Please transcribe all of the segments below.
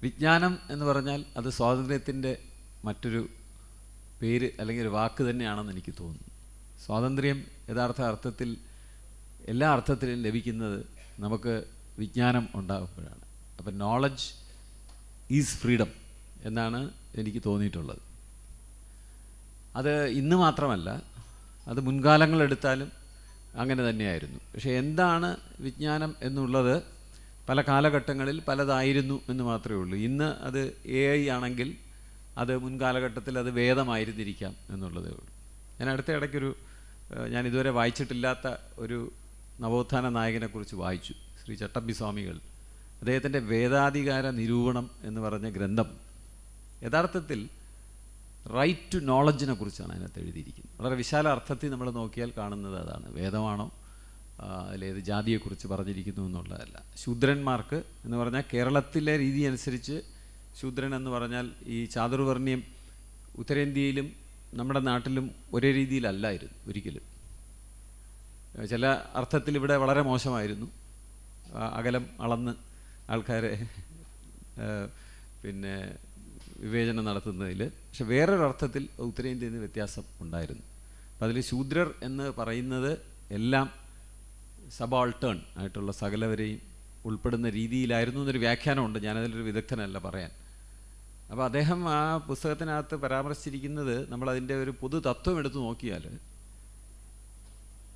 വിജ്ഞാനം എന്ന് പറഞ്ഞാൽ അത് സ്വാതന്ത്ര്യത്തിൻ്റെ മറ്റൊരു പേര് അല്ലെങ്കിൽ ഒരു വാക്ക് തന്നെയാണെന്ന് എനിക്ക് തോന്നുന്നു. സ്വാതന്ത്ര്യം യഥാർത്ഥ അർത്ഥത്തിൽ എല്ലാ അർത്ഥത്തിലും ലഭിക്കുന്നത് നമുക്ക് വിജ്ഞാനം ഉണ്ടാകുമ്പോഴാണ്. അപ്പം നോളജ് ഈസ് ഫ്രീഡം എന്നാണ് എനിക്ക് തോന്നിയിട്ടുള്ളത്. അത് ഇന്ന് മാത്രമല്ല, അത് മുൻകാലങ്ങളെടുത്താലും അങ്ങനെ തന്നെയായിരുന്നു. പക്ഷേ എന്താണ് വിജ്ഞാനം എന്നുള്ളത് പല കാലഘട്ടങ്ങളിൽ പലതായിരുന്നു എന്ന് മാത്രമേ ഉള്ളൂ. ഇന്ന് അത് AI ആണെങ്കിൽ അത് മുൻകാലഘട്ടത്തിൽ അത് വേദമായിരുന്നിരിക്കാം എന്നുള്ളതേ ഉള്ളൂ. ഞാൻ അടുത്ത ഇടയ്ക്കൊരു ഞാൻ ഇതുവരെ വായിച്ചിട്ടില്ലാത്ത ഒരു നവോത്ഥാന നായകനെക്കുറിച്ച് വായിച്ചു, ശ്രീ ചട്ടമ്പി സ്വാമികൾ. അദ്ദേഹത്തിൻ്റെ വേദാധികാര നിരൂപണം എന്ന് പറഞ്ഞ ഗ്രന്ഥം യഥാർത്ഥത്തിൽ റൈറ്റ് ടു നോളജിനെ കുറിച്ചാണ് അതിനകത്ത് എഴുതിയിരിക്കുന്നത്. വളരെ വിശാല അർത്ഥത്തിൽ നമ്മൾ നോക്കിയാൽ കാണുന്നത് അതാണ്. വേദമാണോ, അതിലേത് ജാതിയെക്കുറിച്ച് പറഞ്ഞിരിക്കുന്നു എന്നുള്ളതല്ല. ശൂദ്രന്മാർക്ക് എന്ന് പറഞ്ഞാൽ കേരളത്തിലെ രീതി അനുസരിച്ച് ശൂദ്രൻ എന്ന് പറഞ്ഞാൽ ഈ ചാതുർവർണ്ണ്യം ഉത്തരേന്ത്യയിലും നമ്മുടെ നാട്ടിലും ഒരേ രീതിയിലല്ലായിരുന്നു ഒരിക്കലും. ചില അർത്ഥത്തിൽ ഇവിടെ വളരെ മോശമായിരുന്നു, അകലം അളന്ന് ആൾക്കാരെ പിന്നെ വിവേചനം നടത്തുന്നതിൽ. പക്ഷെ വേറൊരർത്ഥത്തിൽ ഉത്തരേന്ത്യയിൽ നിന്ന് വ്യത്യാസം ഉണ്ടായിരുന്നു. അപ്പം അതിൽ ശൂദ്രർ എന്ന് പറയുന്നത് എല്ലാം സബാൾട്ടേൺ ആയിട്ടുള്ള സകലവരെയും ഉൾപ്പെടുന്ന രീതിയിലായിരുന്നു എന്നൊരു വ്യാഖ്യാനമുണ്ട്. ഞാനതിലൊരു വിദഗ്ധനല്ല പറയാൻ. അപ്പോൾ അദ്ദേഹം ആ പുസ്തകത്തിനകത്ത് പരാമർശിച്ചിരിക്കുന്നത്, നമ്മളതിൻ്റെ ഒരു പൊതു തത്വം എടുത്തു നോക്കിയാൽ,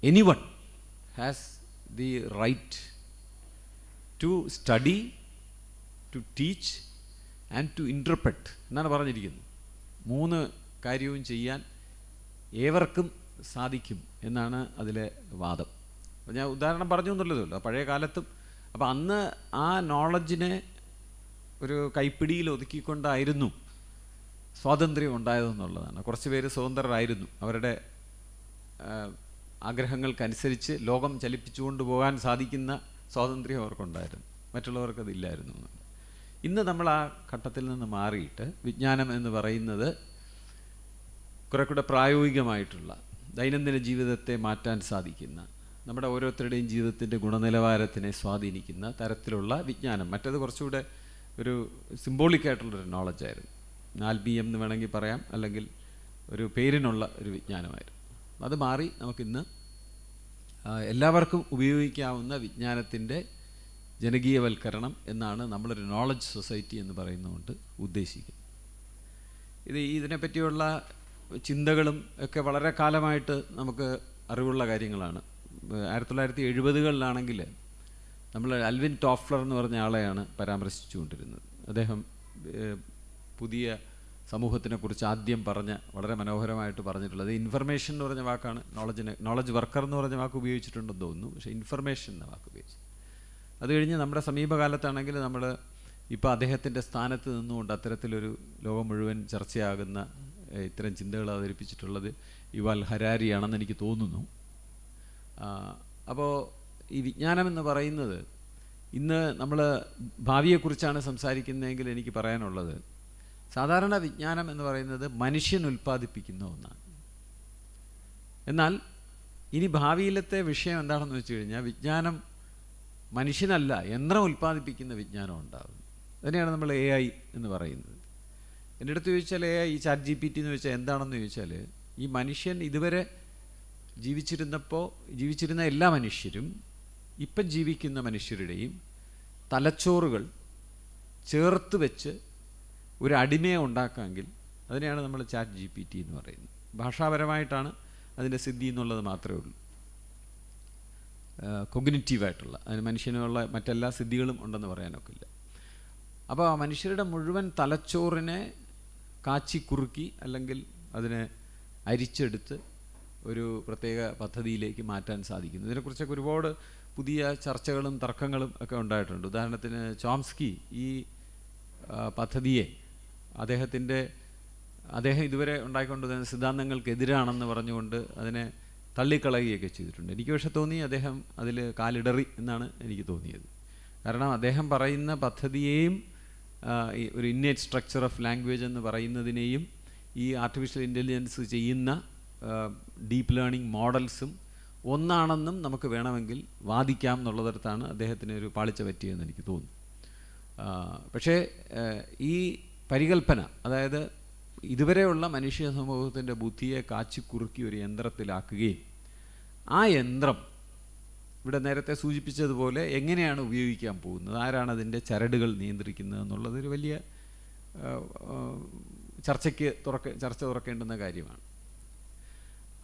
anyone has the right to study, to teach and to interpret എന്നാണ് പറഞ്ഞിരിക്കുന്നത്. 3 കാര്യവും ചെയ്യാൻ ഏവർക്കും സാധിക്കും എന്നാണ് അതിലെ വാദം. അപ്പോൾ ഞാൻ ഉദാഹരണം പറഞ്ഞു എന്നുള്ളതല്ലോ. പഴയ കാലത്തും അപ്പോൾ അന്ന് ആ നോളജിനെ ഒരു കൈപ്പിടിയിൽ ഒതുക്കിക്കൊണ്ടായിരുന്നു സ്വാതന്ത്ര്യം ഉണ്ടായതെന്നുള്ളതാണ്. കുറച്ച് പേര് സ്വതന്ത്രരായിരുന്നു, അവരുടെ ആഗ്രഹങ്ങൾക്കനുസരിച്ച് ലോകം ചലിപ്പിച്ചുകൊണ്ട് പോകാൻ സാധിക്കുന്ന സ്വാതന്ത്ര്യം അവർക്കുണ്ടായിരുന്നു, മറ്റുള്ളവർക്കതില്ലായിരുന്നു. ഇന്ന് നമ്മൾ ആ ഘട്ടത്തിൽ നിന്ന് മാറിയിട്ട് വിജ്ഞാനം എന്ന് പറയുന്നത് കുറെ കൂടെ പ്രായോഗികമായിട്ടുള്ള ദൈനംദിന ജീവിതത്തെ മാറ്റാൻ സാധിക്കുന്ന, നമ്മുടെ ഓരോരുത്തരുടെയും ജീവിതത്തിൻ്റെ ഗുണനിലവാരത്തിനെ സ്വാധീനിക്കുന്ന തരത്തിലുള്ള വിജ്ഞാനം. മറ്റത് കുറച്ചുകൂടെ ഒരു സിംബോളിക്കായിട്ടുള്ളൊരു നോളജായിരുന്നു, ആത്മീയം എന്ന് വേണമെങ്കിൽ പറയാം, അല്ലെങ്കിൽ ഒരു പേരിനുള്ള ഒരു വിജ്ഞാനമായിരുന്നു. അത് മാറി നമുക്കിന്ന് എല്ലാവർക്കും ഉപയോഗിക്കാവുന്ന വിജ്ഞാനത്തിൻ്റെ ജനകീയവൽക്കരണം എന്നാണ് നമ്മളൊരു നോളജ് സൊസൈറ്റി എന്ന് പറയുന്നതുകൊണ്ട് ഉദ്ദേശിക്കുന്നത്. ഇതിനെപ്പറ്റിയുള്ള ചിന്തകളും ഒക്കെ വളരെ കാലമായിട്ട് നമുക്ക് അറിവുള്ള കാര്യങ്ങളാണ്. 1970കളിലാണെങ്കിൽ നമ്മൾ അൽവിൻ ടോഫ്ലർ എന്ന് പറഞ്ഞ ആളെയാണ് പരാമർശിച്ചുകൊണ്ടിരുന്നത്. അദ്ദേഹം പുതിയ സമൂഹത്തിനെക്കുറിച്ച് ആദ്യം പറഞ്ഞ വളരെ മനോഹരമായിട്ട് പറഞ്ഞിട്ടുള്ളത് ഇൻഫർമേഷൻ എന്ന് പറഞ്ഞ വാക്കാണ്. നോളജ് വർക്കർ എന്ന് പറഞ്ഞ വാക്ക് ഉപയോഗിച്ചിട്ടുണ്ടെന്ന് തോന്നുന്നു, പക്ഷേ ഇൻഫർമേഷൻ എന്ന വാക്ക് ഉപയോഗിച്ചു. അത് കഴിഞ്ഞ് നമ്മുടെ സമീപകാലത്താണെങ്കിൽ നമ്മൾ ഇപ്പോൾ അദ്ദേഹത്തിൻ്റെ സ്ഥാനത്ത് നിന്നുകൊണ്ട് അത്തരത്തിലൊരു ലോകം മുഴുവൻ ചർച്ചയാകുന്ന ഇത്തരം ചിന്തകൾ അവതരിപ്പിച്ചിട്ടുള്ളത് യുവാൽ ഹരാരിയാണെന്ന് എനിക്ക് തോന്നുന്നു. അപ്പോൾ ഈ വിജ്ഞാനം എന്ന് പറയുന്നത്, ഇന്ന് നമ്മൾ ഭാവിയെക്കുറിച്ചാണ് സംസാരിക്കുന്നതെങ്കിൽ എനിക്ക് പറയാനുള്ളത്, സാധാരണ വിജ്ഞാനം എന്ന് പറയുന്നത് മനുഷ്യൻ ഉൽപ്പാദിപ്പിക്കുന്ന ഒന്നാണ്. എന്നാൽ ഇനി ഭാവിയിലത്തെ വിഷയം എന്താണെന്ന് വെച്ച് കഴിഞ്ഞാൽ, വിജ്ഞാനം മനുഷ്യനല്ല യന്ത്രം ഉൽപ്പാദിപ്പിക്കുന്ന വിജ്ഞാനം ഉണ്ടാകും. അതിനെയാണ് നമ്മൾ AI എന്ന് പറയുന്നത്. എൻ്റെ അടുത്ത് ചോദിച്ചാൽ AI, ഈ ChatGPT എന്ന് ചോദിച്ചാൽ എന്താണെന്ന് ചോദിച്ചാൽ, ഈ മനുഷ്യൻ ഇതുവരെ ജീവിച്ചിരുന്ന എല്ലാ മനുഷ്യരും ഇപ്പം ജീവിക്കുന്ന മനുഷ്യരുടെയും തലച്ചോറുകൾ ചേർത്ത് വെച്ച് ഒരു അടിമയെ ഉണ്ടാക്കാമെങ്കിൽ അതിനെയാണ് നമ്മൾ ChatGPT എന്ന് പറയുന്നത്. ഭാഷാപരമായിട്ടാണ് അതിൻ്റെ സിദ്ധി എന്നുള്ളത് മാത്രമേ ഉള്ളൂ. കൊഗ്നിറ്റീവായിട്ടുള്ള, അതിന് മനുഷ്യനുള്ള മറ്റെല്ലാ സിദ്ധികളും ഉണ്ടെന്ന് പറയാനൊക്കില്ല. അപ്പോൾ ആ മനുഷ്യരുടെ മുഴുവൻ തലച്ചോറിനെ കാച്ചി കുറുക്കി അല്ലെങ്കിൽ അതിനെ അരിച്ചെടുത്ത് ഒരു പ്രത്യേക പദ്ധതിയിലേക്ക് മാറ്റാൻ സാധിക്കുന്നു. ഇതിനെക്കുറിച്ചൊക്കെ ഒരുപാട് പുതിയ ചർച്ചകളും തർക്കങ്ങളും ഒക്കെ ഉണ്ടായിട്ടുണ്ട്. ഉദാഹരണത്തിന് ചോംസ്കി ഈ പദ്ധതിയെ അദ്ദേഹം ഇതുവരെ ഉണ്ടായിക്കൊണ്ടുവരുന്ന സിദ്ധാന്തങ്ങൾക്കെതിരാണെന്ന് പറഞ്ഞുകൊണ്ട് അതിനെ തള്ളിക്കളയുകയൊക്കെ ചെയ്തിട്ടുണ്ട്. എനിക്ക് പക്ഷെ തോന്നി അദ്ദേഹം അതിൽ കാലിടറി എന്നാണ് എനിക്ക് തോന്നിയത്. കാരണം അദ്ദേഹം പറയുന്ന പദ്ധതിയെയും ഒരു ഇന്നേറ്റ് സ്ട്രക്ചർ ഓഫ് ലാംഗ്വേജ് എന്ന് പറയുന്നതിനെയും ഈ ആർട്ടിഫിഷ്യൽ ഇൻ്റലിജൻസ് ചെയ്യുന്ന ഡീപ്പ് ലേണിംഗ് മോഡൽസും ഒന്നാണെന്നും നമുക്ക് വേണമെങ്കിൽ വാദിക്കാം എന്നുള്ളിടത്താണ് അദ്ദേഹത്തിന് ഒരു പാളിച്ച പറ്റിയതെന്ന് എനിക്ക് തോന്നുന്നു. പക്ഷേ ഈ പരികൽപ്പന, അതായത് ഇതുവരെയുള്ള മനുഷ്യ സമൂഹത്തിൻ്റെ ബുദ്ധിയെ കാച്ചിക്കുറുക്കി ഒരു യന്ത്രത്തിലാക്കുകയും ആ യന്ത്രം ഇവിടെ നേരത്തെ സൂചിപ്പിച്ചതുപോലെ എങ്ങനെയാണ് ഉപയോഗിക്കാൻ പോകുന്നത്, ആരാണ് അതിൻ്റെ ചരടുകൾ നിയന്ത്രിക്കുന്നത് എന്നുള്ളതൊരു വലിയ ചർച്ച തുറക്കേണ്ടുന്ന കാര്യമാണ്.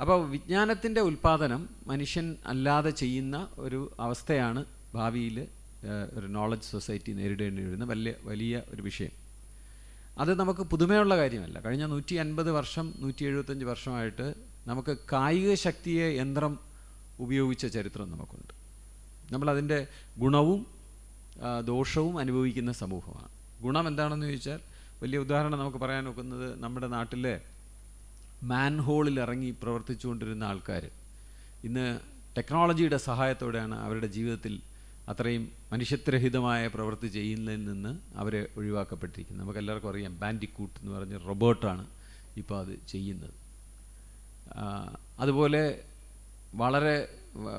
അപ്പോൾ വിജ്ഞാനത്തിൻ്റെ ഉൽപ്പാദനം മനുഷ്യൻ അല്ലാതെ ചെയ്യുന്ന ഒരു അവസ്ഥയാണ് ഭാവിയിൽ ഒരു നോളജ് സൊസൈറ്റി നേരിടേണ്ടി വരുന്ന വലിയ ഒരു വിഷയം. അത് നമുക്ക് പുതുമയുള്ള കാര്യമല്ല. കഴിഞ്ഞ 150 വർഷം 175 വർഷമായിട്ട് നമുക്ക് കായിക ശക്തിയെ യന്ത്രം ഉപയോഗിച്ച ചരിത്രം നമുക്കുണ്ട്. നമ്മളതിൻ്റെ ഗുണവും ദോഷവും അനുഭവിക്കുന്ന സമൂഹമാണ്. ഗുണം എന്താണെന്ന് ചോദിച്ചാൽ, വലിയ ഉദാഹരണം നമുക്ക് പറയാൻ നോക്കുന്നത്, നമ്മുടെ നാട്ടിലെ മാൻഹോളിൽ ഇറങ്ങി പ്രവർത്തിച്ചുകൊണ്ടിരുന്ന ആൾക്കാർ ഇന്ന് ടെക്നോളജിയുടെ സഹായത്തോടെയാണ് അവരുടെ ജീവിതത്തിൽ അത്രയും മനുഷ്യത്വരഹിതമായ പ്രവൃത്തി ചെയ്യുന്നതിൽ നിന്ന് അവരെ ഒഴിവാക്കപ്പെട്ടിരിക്കുന്നത്. നമുക്ക് എല്ലാവർക്കും അറിയാം, ബാൻഡിക്കൂട്ട് എന്ന് പറഞ്ഞ റോബോട്ടാണ് ഇപ്പോൾ അത് ചെയ്യുന്നത്. അതുപോലെ വളരെ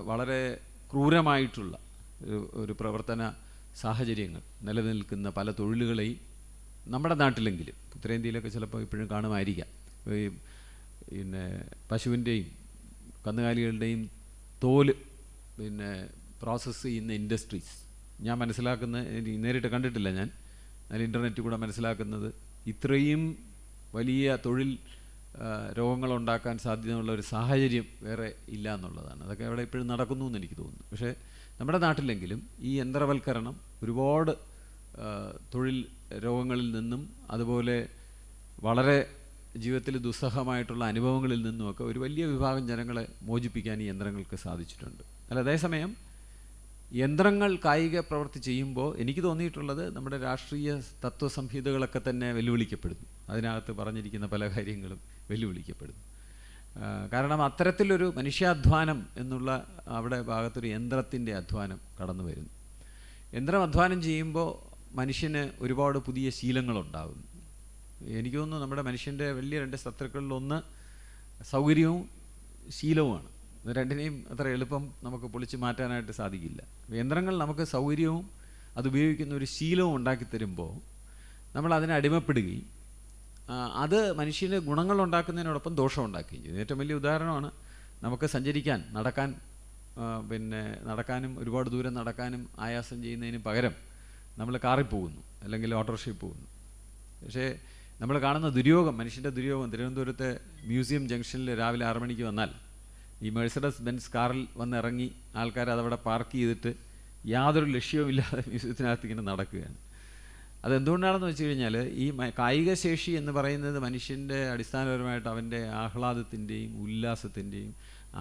വളരെ ക്രൂരമായിട്ടുള്ള ഒരു പ്രവർത്തന സാഹചര്യങ്ങൾ നിലനിൽക്കുന്ന പല തൊഴിലുകളെയും നമ്മുടെ നാട്ടിലെങ്കിലും, ഉത്തരേന്ത്യയിലൊക്കെ ചിലപ്പോൾ ഇപ്പോഴും കാണുമായിരിക്കാം, പിന്നെ പശുവിൻ്റെയും കന്നുകാലികളുടെയും തോല് പ്രോസസ്സ് ചെയ്യുന്ന ഇൻഡസ്ട്രീസ്. ഞാൻ നേരിട്ട് കണ്ടിട്ടില്ല, ഞാൻ ഇൻ്റർനെറ്റിൽ കൂടെ മനസ്സിലാക്കുന്നത് ഇത്രയും വലിയ തൊഴിൽ രോഗങ്ങളുണ്ടാക്കാൻ സാധ്യതയുള്ള ഒരു സാഹചര്യം വേറെ ഇല്ല എന്നുള്ളതാണ്. അതൊക്കെ അവിടെ ഇപ്പോഴും നടക്കുന്നു എന്ന് എനിക്ക് തോന്നുന്നു. പക്ഷേ നമ്മുടെ നാട്ടിലെങ്കിലും ഈ യന്ത്രവൽക്കരണം ഒരുപാട് തൊഴിൽ രോഗങ്ങളിൽ നിന്നും അതുപോലെ വളരെ ജീവിതത്തിൽ ദുസ്സഹമായിട്ടുള്ള അനുഭവങ്ങളിൽ നിന്നുമൊക്കെ ഒരു വലിയ വിഭാഗം ജനങ്ങളെ മോചിപ്പിക്കാൻ ഈ യന്ത്രങ്ങൾക്ക് സാധിച്ചിട്ടുണ്ട്. അതേസമയം യന്ത്രങ്ങൾ കായിക പ്രവൃത്തി ചെയ്യുമ്പോൾ എനിക്ക് തോന്നിയിട്ടുള്ളത് നമ്മുടെ രാഷ്ട്രീയ തത്വസംഹിതകളൊക്കെ തന്നെ വെല്ലുവിളിക്കപ്പെടുന്നു. അതിനകത്ത് പറഞ്ഞിരിക്കുന്ന പല കാര്യങ്ങളും വെല്ലുവിളിക്കപ്പെടുന്നു. കാരണം അത്തരത്തിലൊരു മനുഷ്യാധ്വാനം എന്നുള്ള അവിടെ ഭാഗത്തൊരു യന്ത്രത്തിൻ്റെ അധ്വാനം കടന്നു വരുന്നു. യന്ത്രം അധ്വാനം ചെയ്യുമ്പോൾ മനുഷ്യന് ഒരുപാട് പുതിയ ശീലങ്ങളുണ്ടാകുന്നു. എനിക്ക് തോന്നുന്നു നമ്മുടെ മനുഷ്യൻ്റെ വലിയ 2 ശത്രുക്കളിലൊന്ന് സൗകര്യവും ശീലവുമാണ്. രണ്ടിനെയും അത്ര എളുപ്പം നമുക്ക് പൊളിച്ച് മാറ്റാനായിട്ട് സാധിക്കില്ല. യന്ത്രങ്ങൾ നമുക്ക് സൗകര്യവും അതുപയോഗിക്കുന്ന ഒരു ശീലവും ഉണ്ടാക്കി തരുമ്പോൾ നമ്മൾ അതിനെ അടിമപ്പെടുകയും അത് മനുഷ്യന് ഗുണങ്ങൾ ഉണ്ടാക്കുന്നതിനോടൊപ്പം ദോഷം ഉണ്ടാക്കുകയും ചെയ്യും. ഏറ്റവും വലിയ ഉദാഹരണമാണ് നമുക്ക് സഞ്ചരിക്കാൻ, നടക്കാനും ഒരുപാട് ദൂരം നടക്കാനും ആയാസം ചെയ്യുന്നതിന് പകരം നമ്മൾ കാറിൽ പോകുന്നു, അല്ലെങ്കിൽ ഓട്ടോറിക്ഷയിൽ പോകുന്നു. പക്ഷേ നമ്മൾ കാണുന്ന ദുര്യോഗം, മനുഷ്യൻ്റെ ദുര്യോഗം, തിരുവനന്തപുരത്തെ മ്യൂസിയം ജംഗ്ഷനിൽ രാവിലെ 6 മണിക്ക് വന്നാൽ ഈ മെഴ്സഡസ് ബെൻസ് കാറിൽ വന്നിറങ്ങി ആൾക്കാർ അതവിടെ പാർക്ക് ചെയ്തിട്ട് യാതൊരു ലക്ഷ്യവുമില്ലാതെ മ്യൂസിയത്തിനകത്ത് ഇങ്ങനെ നടക്കുകയാണ്. അതെന്തുകൊണ്ടാണെന്ന് വെച്ച് കഴിഞ്ഞാൽ, ഈ കായിക ശേഷി എന്ന് പറയുന്നത് മനുഷ്യൻ്റെ അടിസ്ഥാനപരമായിട്ട് അവൻ്റെ ആഹ്ലാദത്തിൻ്റെയും ഉല്ലാസത്തിൻ്റെയും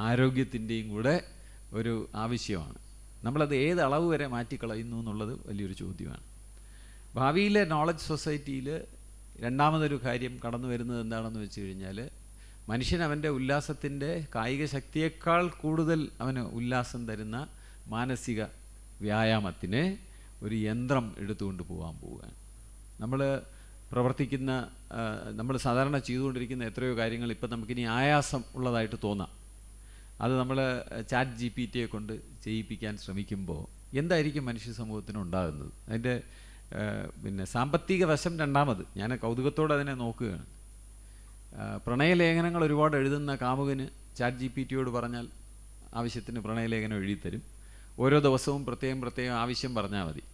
ആരോഗ്യത്തിൻ്റെയും കൂടെ ഒരു ആവശ്യമാണ്. നമ്മളത് ഏത് അളവ് വരെ മാറ്റിക്കളയുന്നു എന്നുള്ളത് വലിയൊരു ചോദ്യമാണ്. ഭാവിയിലെ നോളജ് സൊസൈറ്റിയിൽ രണ്ടാമതൊരു കാര്യം കടന്നു വരുന്നത് എന്താണെന്ന് വെച്ച് കഴിഞ്ഞാൽ, മനുഷ്യൻ അവൻ്റെ ഉല്ലാസത്തിൻ്റെ കായിക ശക്തിയേക്കാൾ കൂടുതൽ അവന് ഉല്ലാസം തരുന്ന മാനസിക വ്യായാമത്തിന് ഒരു യന്ത്രം എടുത്തുകൊണ്ട് പോകാൻ പോവുകയാണ്. നമ്മൾ സാധാരണ ചെയ്തുകൊണ്ടിരിക്കുന്ന എത്രയോ കാര്യങ്ങൾ ഇപ്പം നമുക്കിനി ആയാസം ഉള്ളതായിട്ട് തോന്നാം. അത് നമ്മൾ ചാറ്റ് GPT കൊണ്ട് ചെയ്യിപ്പിക്കാൻ ശ്രമിക്കുമ്പോൾ എന്തായിരിക്കും മനുഷ്യ സമൂഹത്തിന് ഉണ്ടാകുന്നത്? അതിൻ്റെ സാമ്പത്തിക വശം രണ്ടാമത് ഞാൻ കൗതുകത്തോടെ അതിനെ നോക്കുകയാണ്. പ്രണയലേഖനങ്ങൾ ഒരുപാട് എഴുതുന്ന കാമുകന് ചാറ്റ് GPT പറഞ്ഞാൽ ആവശ്യത്തിന് പ്രണയലേഖനം എഴുതിത്തരും. ഓരോ ദിവസവും പ്രത്യേകം ആവശ്യം പറഞ്ഞാൽ മതി.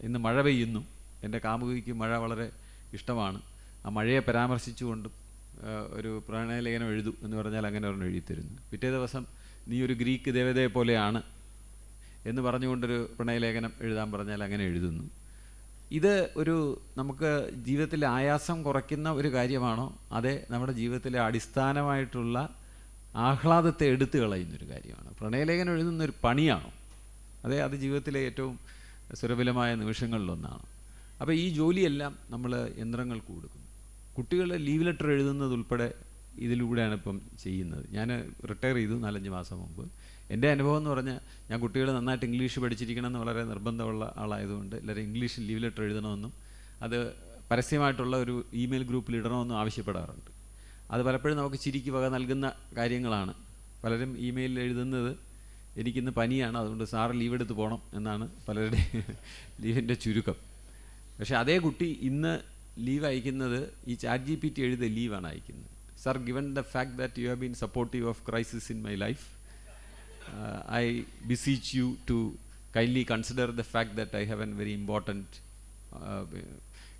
ഇന്ന് മഴ പെയ്യുന്നു, എൻ്റെ കാമുകിക്ക് മഴ വളരെ ഇഷ്ടമാണ്, ആ മഴയെ പരാമർശിച്ചുകൊണ്ടും ഒരു പ്രണയലേഖനം എഴുതൂ എന്ന് പറഞ്ഞാൽ അങ്ങനെ ഒരെണ്ണം എഴുതിത്തരുന്നു. പിറ്റേ ദിവസം നീ ഒരു ഗ്രീക്ക് ദേവതയെ പോലെയാണ് എന്ന് പറഞ്ഞുകൊണ്ടൊരു പ്രണയലേഖനം എഴുതാൻ പറഞ്ഞാൽ അങ്ങനെ എഴുതുന്നു. ഇത് നമുക്ക് ജീവിതത്തിലെ ആയാസം കുറയ്ക്കുന്ന ഒരു കാര്യമാണോ, അതെ നമ്മുടെ ജീവിതത്തിലെ അടിസ്ഥാനമായിട്ടുള്ള ആഹ്ലാദത്തെ എടുത്തു കളയുന്നൊരു കാര്യമാണ്? പ്രണയലേഖനം എഴുതുന്നൊരു പണിയാണോ, അതെ അത് ജീവിതത്തിലെ ഏറ്റവും സുലഭമായ നിമിഷങ്ങളിലൊന്നാണ്. അപ്പോൾ ഈ ജോലിയെല്ലാം നമ്മൾ യന്ത്രങ്ങൾക്ക് കൊടുക്കുന്നു. കുട്ടികൾ ലീവ് ലെറ്റർ എഴുതുന്നതുൾപ്പെടെ ഇതിലൂടെയാണ് ഇപ്പം ചെയ്യുന്നത്. ഞാൻ റിട്ടയർ ചെയ്തു 4-5 മാസം മുമ്പ്. എൻ്റെ അനുഭവം എന്ന് പറഞ്ഞാൽ, ഞാൻ കുട്ടികൾ നന്നായിട്ട് ഇംഗ്ലീഷ് പഠിച്ചിരിക്കണമെന്ന് വളരെ നിർബന്ധമുള്ള ആളായതുകൊണ്ട് എല്ലാവരും ഇംഗ്ലീഷിൽ ലീവ് ലെറ്റർ എഴുതണമെന്നും അത് പരസ്യമായിട്ടുള്ള ഒരു ഇമെയിൽ ഗ്രൂപ്പിൽ ഇടണമെന്നും ആവശ്യപ്പെടാറുണ്ട്. അത് പലപ്പോഴും നമുക്ക് ചിരിക്ക് വക നൽകുന്ന കാര്യങ്ങളാണ്. പലരും ഇമെയിലിൽ എഴുതുന്നത് എനിക്കിന്ന് പനിയാണ്, അതുകൊണ്ട് സാറ് ലീവ് എടുത്ത് പോകണം എന്നാണ് പലരുടെ ലീവിൻ്റെ ചുരുക്കം. പക്ഷേ അതേ കുട്ടി ഇന്ന് ലീവ് അയക്കുന്നത് ഈ ChatGPT എഴുതിയ ലീവാണ് അയക്കുന്നത്. Sir, given the fact that you have been supportive of crisis in my life, I beseech you to kindly consider the fact that I have a very important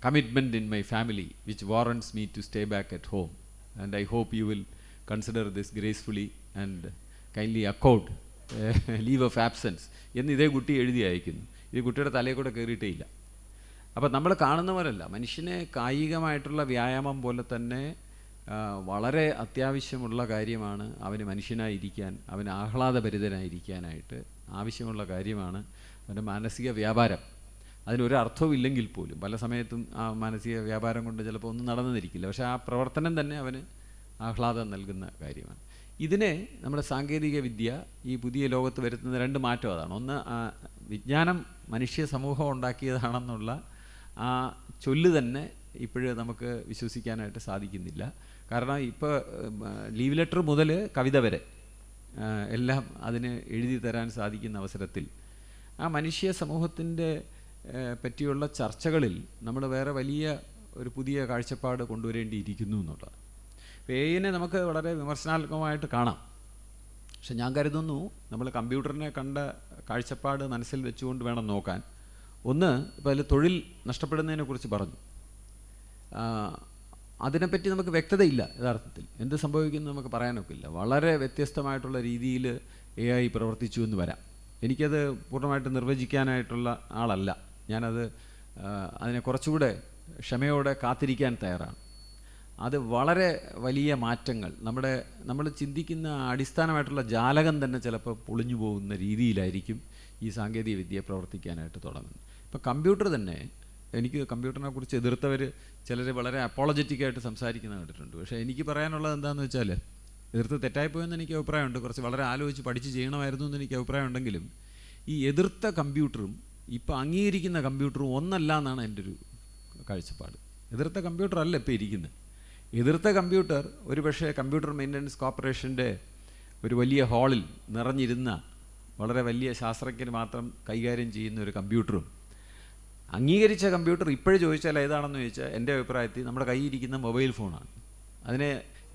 commitment in my family which warrants me to stay back at home, and I hope you will consider this gracefully and kindly accord leave of absence എന്ന് ഇതേ കുട്ടി എഴുതി അയക്കുന്നു. ഇത് കുട്ടിയുടെ തലയിൽ കൂടെ കയറിയിട്ടേ ഇല്ല. അപ്പോൾ നമ്മൾ കാണുന്നവരല്ല, മനുഷ്യനെ കായികമായിട്ടുള്ള വ്യായാമം പോലെ തന്നെ വളരെ അത്യാവശ്യമുള്ള കാര്യമാണ് അവന് മനുഷ്യനായിരിക്കാൻ, അവന് ആഹ്ലാദഭരിതനായിരിക്കാനായിട്ട് ആവശ്യമുള്ള കാര്യമാണ് അവൻ്റെ മാനസിക വ്യാപാരം. അതിനൊരു അർത്ഥവും ഇല്ലെങ്കിൽ പോലും പല സമയത്തും ആ മാനസിക വ്യാപാരം കൊണ്ട് ചിലപ്പോൾ ഒന്നും നടന്നിരിക്കില്ല, പക്ഷേ ആ പ്രവർത്തനം തന്നെ അവന് ആഹ്ലാദം നൽകുന്ന കാര്യമാണ്. ഇതിനെ നമ്മുടെ സാങ്കേതിക വിദ്യ ഈ പുതിയ ലോകത്ത് വരുത്തുന്ന രണ്ട് മാറ്റം അതാണ്. ഒന്ന്, വിജ്ഞാനം മനുഷ്യ സമൂഹം ഉണ്ടാക്കിയതാണെന്നുള്ള ആ ചൊല്ല് തന്നെ ഇപ്പോഴ് നമുക്ക് വിശ്വസിക്കാനായിട്ട് സാധിക്കുന്നില്ല. കാരണം ഇപ്പോൾ ലീവ് ലെറ്റർ മുതൽ കവിത വരെ എല്ലാം അതിന് എഴുതി തരാൻ സാധിക്കുന്ന അവസരത്തിൽ ആ മനുഷ്യ സമൂഹത്തിൻ്റെ പറ്റിയുള്ള ചർച്ചകളിൽ നമ്മൾ വേറെ വലിയ ഒരു പുതിയ കാഴ്ചപ്പാട് കൊണ്ടുവരേണ്ടിയിരിക്കുന്നു എന്നുള്ളത്. ഇപ്പോൾ AI നമുക്ക് വളരെ വിമർശനാത്മകമായിട്ട് കാണാം, പക്ഷെ ഞാൻ കരുതുന്നു നമ്മൾ കമ്പ്യൂട്ടറിനെ കണ്ട കാഴ്ചപ്പാട് മനസ്സിൽ വെച്ചുകൊണ്ട് വേണം നോക്കാൻ. ഒന്ന്, ഇപ്പോൾ അതിൽ തൊഴിൽ നഷ്ടപ്പെടുന്നതിനെക്കുറിച്ച് പറഞ്ഞു. അതിനെപ്പറ്റി നമുക്ക് വ്യക്തതയില്ല. യഥാർത്ഥത്തിൽ എന്ത് സംഭവിക്കുന്നു നമുക്ക് പറയാനൊക്കില്ല. വളരെ വ്യത്യസ്തമായിട്ടുള്ള രീതിയിൽ AI പ്രവർത്തിച്ചു എന്ന് വരാം. എനിക്കത് പൂർണ്ണമായിട്ട് നിർവചിക്കാനായിട്ടുള്ള ആളല്ല. ഞാനത് അതിനെ കുറച്ചുകൂടെ ക്ഷമയോടെ കാത്തിരിക്കാൻ തയ്യാറാണ്. അത് വളരെ വലിയ മാറ്റങ്ങൾ നമ്മൾ ചിന്തിക്കുന്ന അടിസ്ഥാനമായിട്ടുള്ള ജാലകം തന്നെ ചിലപ്പോൾ പൊളിഞ്ഞു പോകുന്ന രീതിയിലായിരിക്കും ഈ സാങ്കേതിക വിദ്യ പ്രവർത്തിക്കാനായിട്ട് തുടങ്ങുന്നത്. ഇപ്പോൾ കമ്പ്യൂട്ടർ തന്നെ, എനിക്ക് കമ്പ്യൂട്ടറിനെ കുറിച്ച് എതിർത്തവർ ചിലർ വളരെ അപ്പോളജറ്റിക്കായിട്ട് സംസാരിക്കുന്നത് കണ്ടിട്ടുണ്ട്. പക്ഷേ എനിക്ക് പറയാനുള്ളത് എന്താണെന്ന് വെച്ചാൽ, എതിർത്ത് തെറ്റായിപ്പോയെന്ന് എനിക്ക് അഭിപ്രായമുണ്ട്, കുറച്ച് വളരെ ആലോചിച്ച് പഠിച്ച് ചെയ്യണമായിരുന്നു എന്ന് എനിക്ക് അഭിപ്രായമുണ്ടെങ്കിലും ഈ എതിർത്ത കമ്പ്യൂട്ടറും ഇപ്പോൾ അംഗീകരിക്കുന്ന കമ്പ്യൂട്ടറും ഒന്നല്ല എന്നാണ് എൻ്റെ ഒരു കാഴ്ചപ്പാട്. എതിർത്ത കമ്പ്യൂട്ടർ അല്ല ഇപ്പോൾ ഇരിക്കുന്നത്. എതിർത്ത കമ്പ്യൂട്ടർ ഒരു പക്ഷേ കമ്പ്യൂട്ടർ മെയിൻ്റനൻസ് കോർപ്പറേഷൻ്റെ ഒരു വലിയ ഹാളിൽ നിറഞ്ഞിരുന്ന വളരെ വലിയ ശാസ്ത്രജ്ഞർ മാത്രം കൈകാര്യം ചെയ്യുന്ന ഒരു കമ്പ്യൂട്ടറും, അംഗീകരിച്ച കമ്പ്യൂട്ടർ ഇപ്പോഴും ചോദിച്ചാൽ ഏതാണെന്ന് ചോദിച്ചാൽ എൻ്റെ അഭിപ്രായത്തിൽ നമ്മുടെ കയ്യിരിക്കുന്ന മൊബൈൽ ഫോണാണ്. അതിനെ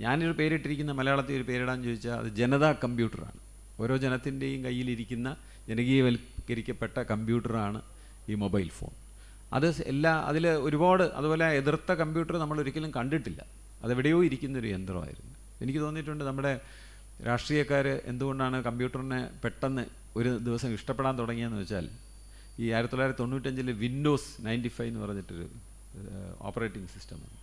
ഞാനൊരു പേരിട്ടിരിക്കുന്ന, മലയാളത്തിൽ ഒരു പേരിടാൻ ചോദിച്ചാൽ അത് ജനതാ കമ്പ്യൂട്ടറാണ്. ഓരോ ജനത്തിൻ്റെയും കയ്യിലിരിക്കുന്ന ജനകീയവൽക്കരിക്കപ്പെട്ട കമ്പ്യൂട്ടറാണ് ഈ മൊബൈൽ ഫോൺ. അതിൽ ഒരുപാട് അതുപോലെ എതിർത്ത കമ്പ്യൂട്ടർ നമ്മൾ ഒരിക്കലും കണ്ടിട്ടില്ല. അതെവിടെയോ ഇരിക്കുന്നൊരു യന്ത്രമായിരുന്നു. എനിക്ക് തോന്നിയിട്ടുണ്ട് നമ്മുടെ രാഷ്ട്രീയക്കാർ എന്തുകൊണ്ടാണ് കമ്പ്യൂട്ടറിനെ പെട്ടെന്ന് ഒരു ദിവസം ഇഷ്ടപ്പെടാൻ തുടങ്ങിയെന്ന് വെച്ചാൽ, ഈ 1995 വിൻഡോസ് 95 എന്ന് പറഞ്ഞിട്ടൊരു ഓപ്പറേറ്റിംഗ് സിസ്റ്റമാണ്.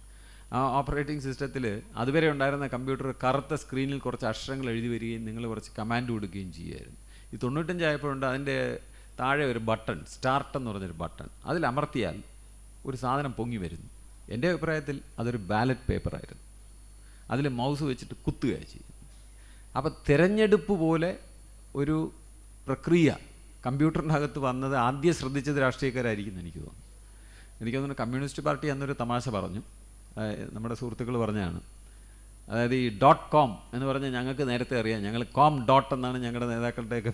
ആ ഓപ്പറേറ്റിംഗ് സിസ്റ്റത്തിൽ അതുവരെ ഉണ്ടായിരുന്ന കമ്പ്യൂട്ടർ കറുത്ത സ്ക്രീനിൽ കുറച്ച് അക്ഷരങ്ങൾ എഴുതി വരികയും നിങ്ങൾ കുറച്ച് കമാൻഡ് കൊടുക്കുകയും ചെയ്യുമായിരുന്നു. ഈ 95 ആയപ്പോഴുണ്ട് അതിൻ്റെ താഴെ ഒരു ബട്ടൺ, സ്റ്റാർട്ട് എന്ന് പറഞ്ഞൊരു ബട്ടൺ, അതിൽ അമർത്തിയാൽ ഒരു സാധനം പൊങ്ങി വരുന്നു. എൻ്റെ അഭിപ്രായത്തിൽ അതൊരു ബാലറ്റ് പേപ്പറായിരുന്നു. അതിൽ മൗസ് വെച്ചിട്ട് കുത്തുകയാണ് ചെയ്യുന്നത്. അപ്പോൾ തിരഞ്ഞെടുപ്പ് പോലെ ഒരു പ്രക്രിയ കമ്പ്യൂട്ടറിനകത്ത് വന്നത് ആദ്യം ശ്രദ്ധിച്ചത് രാഷ്ട്രീയക്കാരായിരിക്കും എനിക്ക് തോന്നുന്നു. എനിക്ക് തോന്നുന്നു കമ്മ്യൂണിസ്റ്റ് പാർട്ടി അന്നൊരു തമാശ പറഞ്ഞു, നമ്മുടെ സുഹൃത്തുക്കൾ പറഞ്ഞതാണ്. അതായത് ഈ .com എന്ന് പറഞ്ഞാൽ ഞങ്ങൾക്ക് നേരത്തെ അറിയാം, ഞങ്ങൾ .com എന്നാണ് ഞങ്ങളുടെ നേതാക്കളുടെയൊക്കെ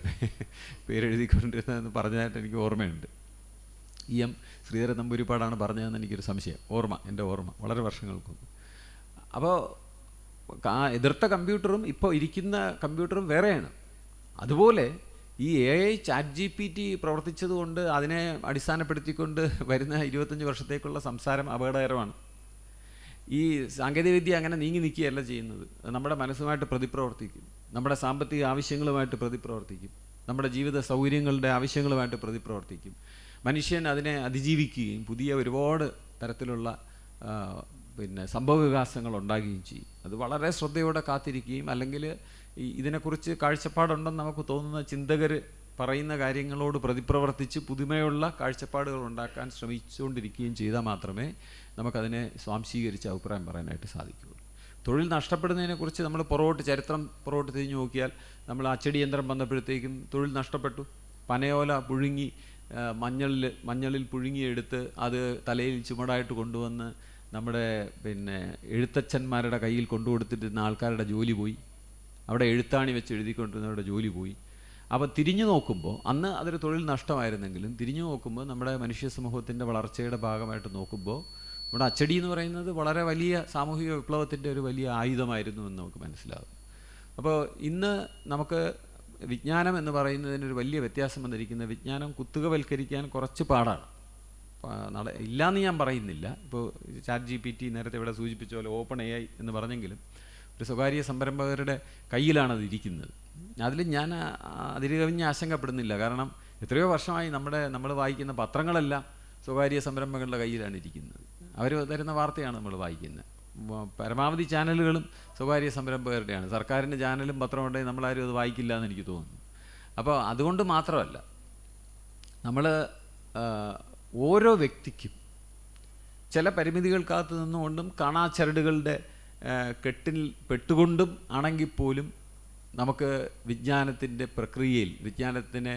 പേരെഴുതിക്കൊണ്ടിരുന്നതെന്ന് പറഞ്ഞതായിട്ട് എനിക്ക് ഓർമ്മയുണ്ട്. EM ശ്രീധരൻ നമ്പൂരിപ്പാടാണ് പറഞ്ഞതെന്ന് എനിക്കൊരു സംശയം, എൻ്റെ ഓർമ്മ വളരെ വർഷങ്ങൾക്ക് മുമ്പ്. അപ്പോൾ എതിർത്ത കമ്പ്യൂട്ടറും ഇപ്പോൾ ഇരിക്കുന്ന കമ്പ്യൂട്ടറും വേറെയാണ്. അതുപോലെ ഈ AI ChatGPT പ്രവർത്തിച്ചതുകൊണ്ട് അതിനെ അടിസ്ഥാനപ്പെടുത്തിക്കൊണ്ട് വരുന്ന 25 വർഷത്തേക്കുള്ള സംസാരം അപകടകരമാണ്. ഈ സാങ്കേതികവിദ്യ അങ്ങനെ നീങ്ങി നിൽക്കുകയല്ല ചെയ്യുന്നത്. നമ്മുടെ മനസ്സുമായിട്ട് പ്രതിപ്രവർത്തിക്കും, നമ്മുടെ സാമ്പത്തിക ആവശ്യങ്ങളുമായിട്ട് പ്രതിപ്രവർത്തിക്കും, നമ്മുടെ ജീവിത സൗകര്യങ്ങളുടെ ആവശ്യങ്ങളുമായിട്ട് പ്രതിപ്രവർത്തിക്കും. മനുഷ്യൻ അതിനെ അതിജീവിക്കുകയും പുതിയ ഒരുപാട് തരത്തിലുള്ള സംഭവ വികാസങ്ങൾ ഉണ്ടാകുകയും ചെയ്യും. അത് വളരെ ശ്രദ്ധയോടെ കാത്തിരിക്കുകയും, അല്ലെങ്കിൽ ഇതിനെക്കുറിച്ച് കാഴ്ചപ്പാടുണ്ടെന്ന് നമുക്ക് തോന്നുന്ന ചിന്തകർ പറയുന്ന കാര്യങ്ങളോട് പ്രതിപ്രവർത്തിച്ച് പുതുമയുള്ള കാഴ്ചപ്പാടുകൾ ഉണ്ടാക്കാൻ ശ്രമിച്ചുകൊണ്ടിരിക്കുകയും ചെയ്താൽ മാത്രമേ നമുക്കതിനെ സ്വാംശീകരിച്ച് അഭിപ്രായം പറയാനായിട്ട് സാധിക്കുകയുള്ളൂ. തൊഴിൽ നഷ്ടപ്പെടുന്നതിനെക്കുറിച്ച് നമ്മൾ ചരിത്രം പുറകോട്ട് തിരിഞ്ഞു നോക്കിയാൽ, നമ്മൾ അച്ചടി യന്ത്രം വന്നപ്പോഴത്തേക്കും തൊഴിൽ നഷ്ടപ്പെട്ടു. പനയോല പുഴുങ്ങി മഞ്ഞളിൽ പുഴുങ്ങിയെടുത്ത് അത് തലയിൽ ചുമടായിട്ട് കൊണ്ടുവന്ന് നമ്മുടെ എഴുത്തച്ഛന്മാരുടെ കയ്യിൽ കൊണ്ടുകൊടുത്തിട്ടിരുന്ന ആൾക്കാരുടെ ജോലി പോയി. അവിടെ എഴുത്താണി വെച്ച് എഴുതിക്കൊണ്ടിരുന്നവരുടെ ജോലി പോയി. അപ്പോൾ തിരിഞ്ഞു നോക്കുമ്പോൾ അന്ന് അതൊരു തൊഴിൽ നഷ്ടമായിരുന്നെങ്കിലും തിരിഞ്ഞു നോക്കുമ്പോൾ നമ്മുടെ മനുഷ്യ സമൂഹത്തിൻ്റെ വളർച്ചയുടെ ഭാഗമായിട്ട് നോക്കുമ്പോൾ നമ്മുടെ അച്ചടി എന്ന് പറയുന്നത് വളരെ വലിയ സാമൂഹിക വിപ്ലവത്തിൻ്റെ ഒരു വലിയ ആയുധമായിരുന്നു എന്ന് നമുക്ക് മനസ്സിലാകും. അപ്പോൾ ഇന്ന് നമുക്ക് വിജ്ഞാനം എന്ന് പറയുന്നതിനൊരു വലിയ വ്യത്യാസം വന്നിരിക്കുന്നത്, വിജ്ഞാനം കുത്തുകവൽക്കരിക്കാൻ കുറച്ച് പാടാണ്. ഇല്ലയെന്ന് ഞാൻ പറയുന്നില്ല. ഇപ്പോൾ ChatGPT നേരത്തെ ഇവിടെ സൂചിപ്പിച്ച പോലെ ഓപ്പൺ AI എന്ന് പറഞ്ഞെങ്കിലും ഒരു സ്വകാര്യ സംരംഭകരുടെ കയ്യിലാണത് ഇരിക്കുന്നത്. അതിൽ ഞാൻ അതിരുകവിഞ്ഞ് ആശങ്കപ്പെടുന്നില്ല. കാരണം എത്രയോ വർഷമായി നമ്മൾ വായിക്കുന്ന പത്രങ്ങളെല്ലാം സ്വകാര്യ സംരംഭങ്ങളുടെ കയ്യിലാണ് ഇരിക്കുന്നത്. അവർ തരുന്ന വാർത്തയാണ് നമ്മൾ വായിക്കുന്നത്. പരമാവധി ചാനലുകളും സ്വകാര്യ സംരംഭകരുടെയാണ്. സർക്കാരിൻ്റെ ചാനലും പത്രവും ഉണ്ടെങ്കിൽ നമ്മളാരും അത് വായിക്കില്ല എന്ന് എനിക്ക് തോന്നുന്നു. അപ്പോൾ അതുകൊണ്ട് മാത്രമല്ല, നമ്മൾ ഓരോ വ്യക്തിക്കും ചില പരിമിതികൾക്കകത്ത് നിന്നുകൊണ്ടും കാണാച്ചരടുകളുടെ കെട്ടിൽ പെട്ടുകൊണ്ടും ആണെങ്കിൽ പോലും നമുക്ക് വിജ്ഞാനത്തിൻ്റെ പ്രക്രിയയിൽ, വിജ്ഞാനത്തിനെ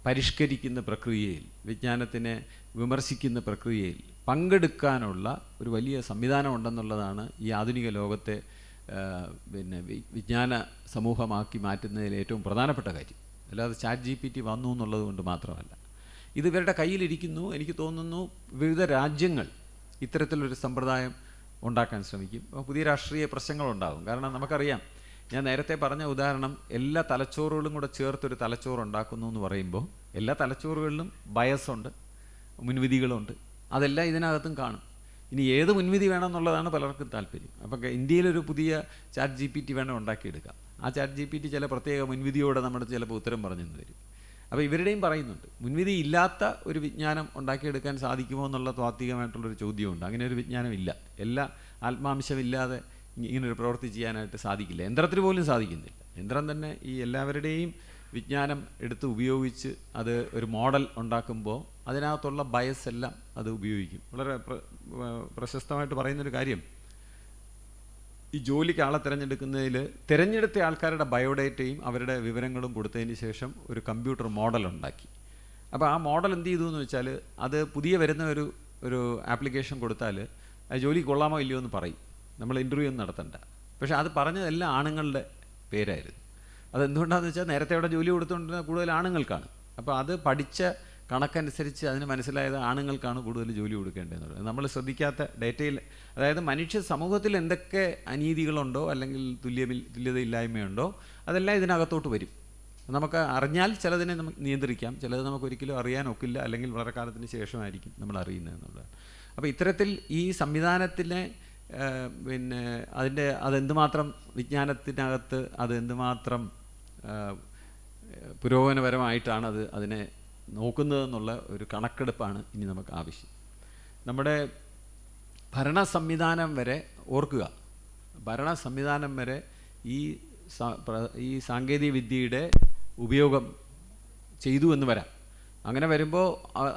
പരിഷ്കരിക്കുന്ന പ്രക്രിയയിൽ, വിജ്ഞാനത്തിനെ വിമർശിക്കുന്ന പ്രക്രിയയിൽ പങ്കെടുക്കാനുള്ള ഒരു വലിയ സംവിധാനം ഉണ്ടെന്നുള്ളതാണ് ഈ ആധുനിക ലോകത്തെ വിജ്ഞാന സമൂഹമാക്കി മാറ്റുന്നതിൽ ഏറ്റവും പ്രധാനപ്പെട്ട കാര്യം. അല്ലാതെ ChatGPT വന്നു എന്നുള്ളത് കൊണ്ട് മാത്രമല്ല. ഇത് ഇവരുടെ കയ്യിലിരിക്കുന്നു. എനിക്ക് തോന്നുന്നു വിവിധ രാജ്യങ്ങൾ ഇത്തരത്തിലൊരു സമ്പ്രദായം ഉണ്ടാക്കാൻ ശ്രമിക്കും. അപ്പോൾ പുതിയ രാഷ്ട്രീയ പ്രശ്നങ്ങളുണ്ടാകും. കാരണം നമുക്കറിയാം, ഞാൻ നേരത്തെ പറഞ്ഞ ഉദാഹരണം, എല്ലാ തലച്ചോറുകളും കൂടെ ചേർത്തൊരു തലച്ചോറ് ഉണ്ടാക്കുന്നു എന്ന് പറയുമ്പോൾ എല്ലാ തലച്ചോറുകളിലും ബയസുണ്ട്, മുൻവിധികളുണ്ട്. അതെല്ലാം ഇതിനകത്തും കാണും. ഇനി ഏത് മുൻവിധി വേണമെന്നുള്ളതാണ് പലർക്കും താല്പര്യം. അപ്പോൾ ഇന്ത്യയിലൊരു പുതിയ ChatGPT വേണം ഉണ്ടാക്കിയെടുക്കാം. ആ ChatGPT ചില പ്രത്യേക മുൻവിധിയോടെ നമ്മുടെ ചിലപ്പോൾ ഉത്തരം പറഞ്ഞു തരും. അപ്പോൾ ഇവരുടെയും പറയുന്നുണ്ട്, മുൻവിധി ഇല്ലാത്ത ഒരു വിജ്ഞാനം ഉണ്ടാക്കിയെടുക്കാൻ സാധിക്കുമോ എന്നുള്ള താത്വികമായിട്ടുള്ളൊരു ചോദ്യമുണ്ട്. അങ്ങനെ ഒരു വിജ്ഞാനം ഇല്ല. എല്ലാ ആത്മാംശമില്ലാതെ ഇങ്ങനൊരു പ്രവൃത്തി ചെയ്യാനായിട്ട് സാധിക്കില്ല. യന്ത്രത്തിന് പോലും സാധിക്കുന്നില്ല. യന്ത്രം തന്നെ ഈ എല്ലാവരുടെയും വിജ്ഞാനം എടുത്ത് ഉപയോഗിച്ച് അത് ഒരു മോഡൽ ഉണ്ടാക്കുമ്പോൾ അതിനകത്തുള്ള ബയസ് എല്ലാം അത് ഉപയോഗിക്കും. വളരെ പ്രശസ്തമായിട്ട് പറയുന്നൊരു കാര്യം, ഈ ജോലിക്ക് ആളെ തിരഞ്ഞെടുക്കുന്നതിൽ തിരഞ്ഞെടുത്ത ആൾക്കാരുടെ ബയോഡേറ്റയും അവരുടെ വിവരങ്ങളും കൊടുത്തതിന് ശേഷം ഒരു കമ്പ്യൂട്ടർ മോഡൽ ഉണ്ടാക്കി. അപ്പോൾ ആ മോഡൽ എന്ത് ചെയ്തു എന്ന് വെച്ചാൽ, അത് പുതിയ വരുന്ന ഒരു ആപ്ലിക്കേഷൻ കൊടുത്താൽ അത് ജോലി കൊള്ളാമോ ഇല്ലയോ എന്ന് പറയും. നമ്മൾ ഇൻ്റർവ്യൂ ഒന്നും നടത്തണ്ട. പക്ഷേ അത് പറഞ്ഞതെല്ലാം ആണുങ്ങളുടെ പേരായിരുന്നു. അതെന്തുകൊണ്ടാണെന്ന് വെച്ചാൽ നേരത്തെ അവിടെ ജോലി കൊടുത്തുകൊണ്ടിരുന്ന കൂടുതൽ ആണുങ്ങൾക്കാണ്. അപ്പോൾ അത് പഠിച്ച കണക്കനുസരിച്ച് അതിന് മനസ്സിലായത് ആണുങ്ങൾക്കാണ് കൂടുതൽ ജോലി കൊടുക്കേണ്ടതെന്നുള്ളത്. നമ്മൾ ശ്രദ്ധിക്കാത്ത ഡേറ്റയിൽ, അതായത് മനുഷ്യ സമൂഹത്തിൽ എന്തൊക്കെ അനീതികളുണ്ടോ അല്ലെങ്കിൽ തുല്യതയില്ലായ്മയുണ്ടോ അതെല്ലാം ഇതിനകത്തോട്ട് വരും. നമുക്ക് അറിഞ്ഞാൽ ചിലതിനെ നമുക്ക് നിയന്ത്രിക്കാം, ചിലത് നമുക്കൊരിക്കലും അറിയാനൊക്കില്ല, അല്ലെങ്കിൽ വളരെ കാലത്തിന് ശേഷമായിരിക്കും നമ്മൾ അറിയുന്നതെന്നുള്ളതാണ്. അപ്പോൾ ഇത്തരത്തിൽ ഈ സംവിധാനത്തിനെ അതെന്തുമാത്രം വിജ്ഞാനത്തിനകത്ത് അതെന്തുമാത്രം പുരോഗമനപരമായിട്ടാണ് അതിനെ നോക്കുന്നതെന്നുള്ള ഒരു കണക്കെടുപ്പാണ് ഇനി നമുക്ക് ആവശ്യം. നമ്മുടെ ഭരണ സംവിധാനം വരെ ഓർക്കുക, ഭരണ സംവിധാനം വരെ ഈ സാങ്കേതിക വിദ്യയുടെ ഉപയോഗം ചെയ്തു എന്ന് വരാം. അങ്ങനെ വരുമ്പോൾ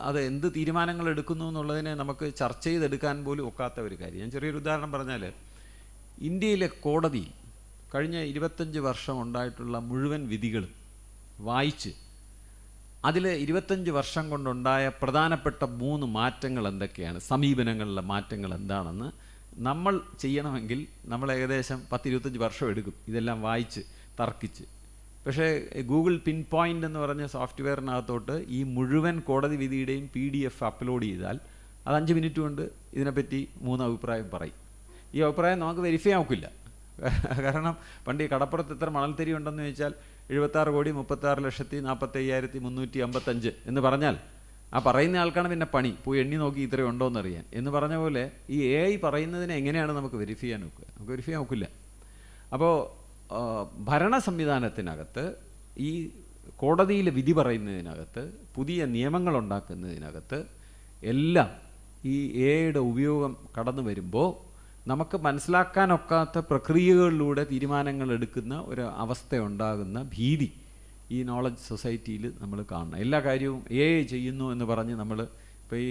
അത് എന്ത് തീരുമാനങ്ങൾ എടുക്കുന്നു എന്നുള്ളതിനെ നമുക്ക് ചർച്ച ചെയ്തെടുക്കാൻ പോലും ഒക്കാത്ത ഒരു കാര്യം. ഞാൻ ചെറിയൊരു ഉദാഹരണം പറഞ്ഞാൽ, ഇന്ത്യയിലെ കോടതി കഴിഞ്ഞ 25 വർഷം ഉണ്ടായിട്ടുള്ള മുഴുവൻ വിധികളും വായിച്ച് അതിൽ 25 വർഷം കൊണ്ടുണ്ടായ പ്രധാനപ്പെട്ട 3 മാറ്റങ്ങൾ എന്തൊക്കെയാണ്, സമീപനങ്ങളിലെ മാറ്റങ്ങൾ എന്താണെന്ന് നമ്മൾ ചെയ്യണമെങ്കിൽ നമ്മൾ ഏകദേശം 10-25 വർഷം എടുക്കും ഇതെല്ലാം വായിച്ച് തർക്കിച്ച്. പക്ഷേ ഗൂഗിൾ പിൻ പോയിൻ്റ് എന്ന് പറഞ്ഞ സോഫ്റ്റ്വെയറിനകത്തോട്ട് ഈ മുഴുവൻ കോടതി വിധിയുടെയും PDF അപ്ലോഡ് ചെയ്താൽ അത് 5 മിനിറ്റ് കൊണ്ട് ഇതിനെപ്പറ്റി 3 അഭിപ്രായം പറയും. ഈ അഭിപ്രായം നമുക്ക് വെരിഫൈ ആക്കില്ല. കാരണം പണ്ട് ഈ കടപ്പുറത്ത് എത്ര മണൽത്തരി ഉണ്ടെന്ന് ചോദിച്ചാൽ 76,46,45,355 എന്ന് പറഞ്ഞാൽ ആ പറയുന്ന ആൾക്കാണ് പിന്നെ പണി, പോയി എണ്ണി നോക്കി ഇത്രയും ഉണ്ടോ എന്നറിയാൻ. എന്ന് പറഞ്ഞ പോലെ ഈ AI പറയുന്നതിനെ എങ്ങനെയാണ് നമുക്ക് വെരിഫൈ ചെയ്യാൻ നോക്കുക? നമുക്ക് വെരിഫൈ നോക്കില്ല. അപ്പോൾ ഭരണ സംവിധാനത്തിനകത്ത്, ഈ കോടതിയിൽ വിധി പറയുന്നതിനകത്ത്, പുതിയ നിയമങ്ങൾ ഉണ്ടാക്കുന്നതിനകത്ത് എല്ലാം ഈ AI ഉപയോഗം കടന്നു വരുമ്പോൾ നമുക്ക് മനസ്സിലാക്കാനൊക്കാത്ത പ്രക്രിയകളിലൂടെ തീരുമാനങ്ങൾ എടുക്കുന്ന ഒരു അവസ്ഥ ഉണ്ടാകുന്ന ഭീതി ഈ നോളജ് സൊസൈറ്റിയിൽ നമ്മൾ കാണണം. എല്ലാ കാര്യവും AI ചെയ്യുന്നു എന്ന് പറഞ്ഞ് നമ്മൾ ഇപ്പോൾ ഈ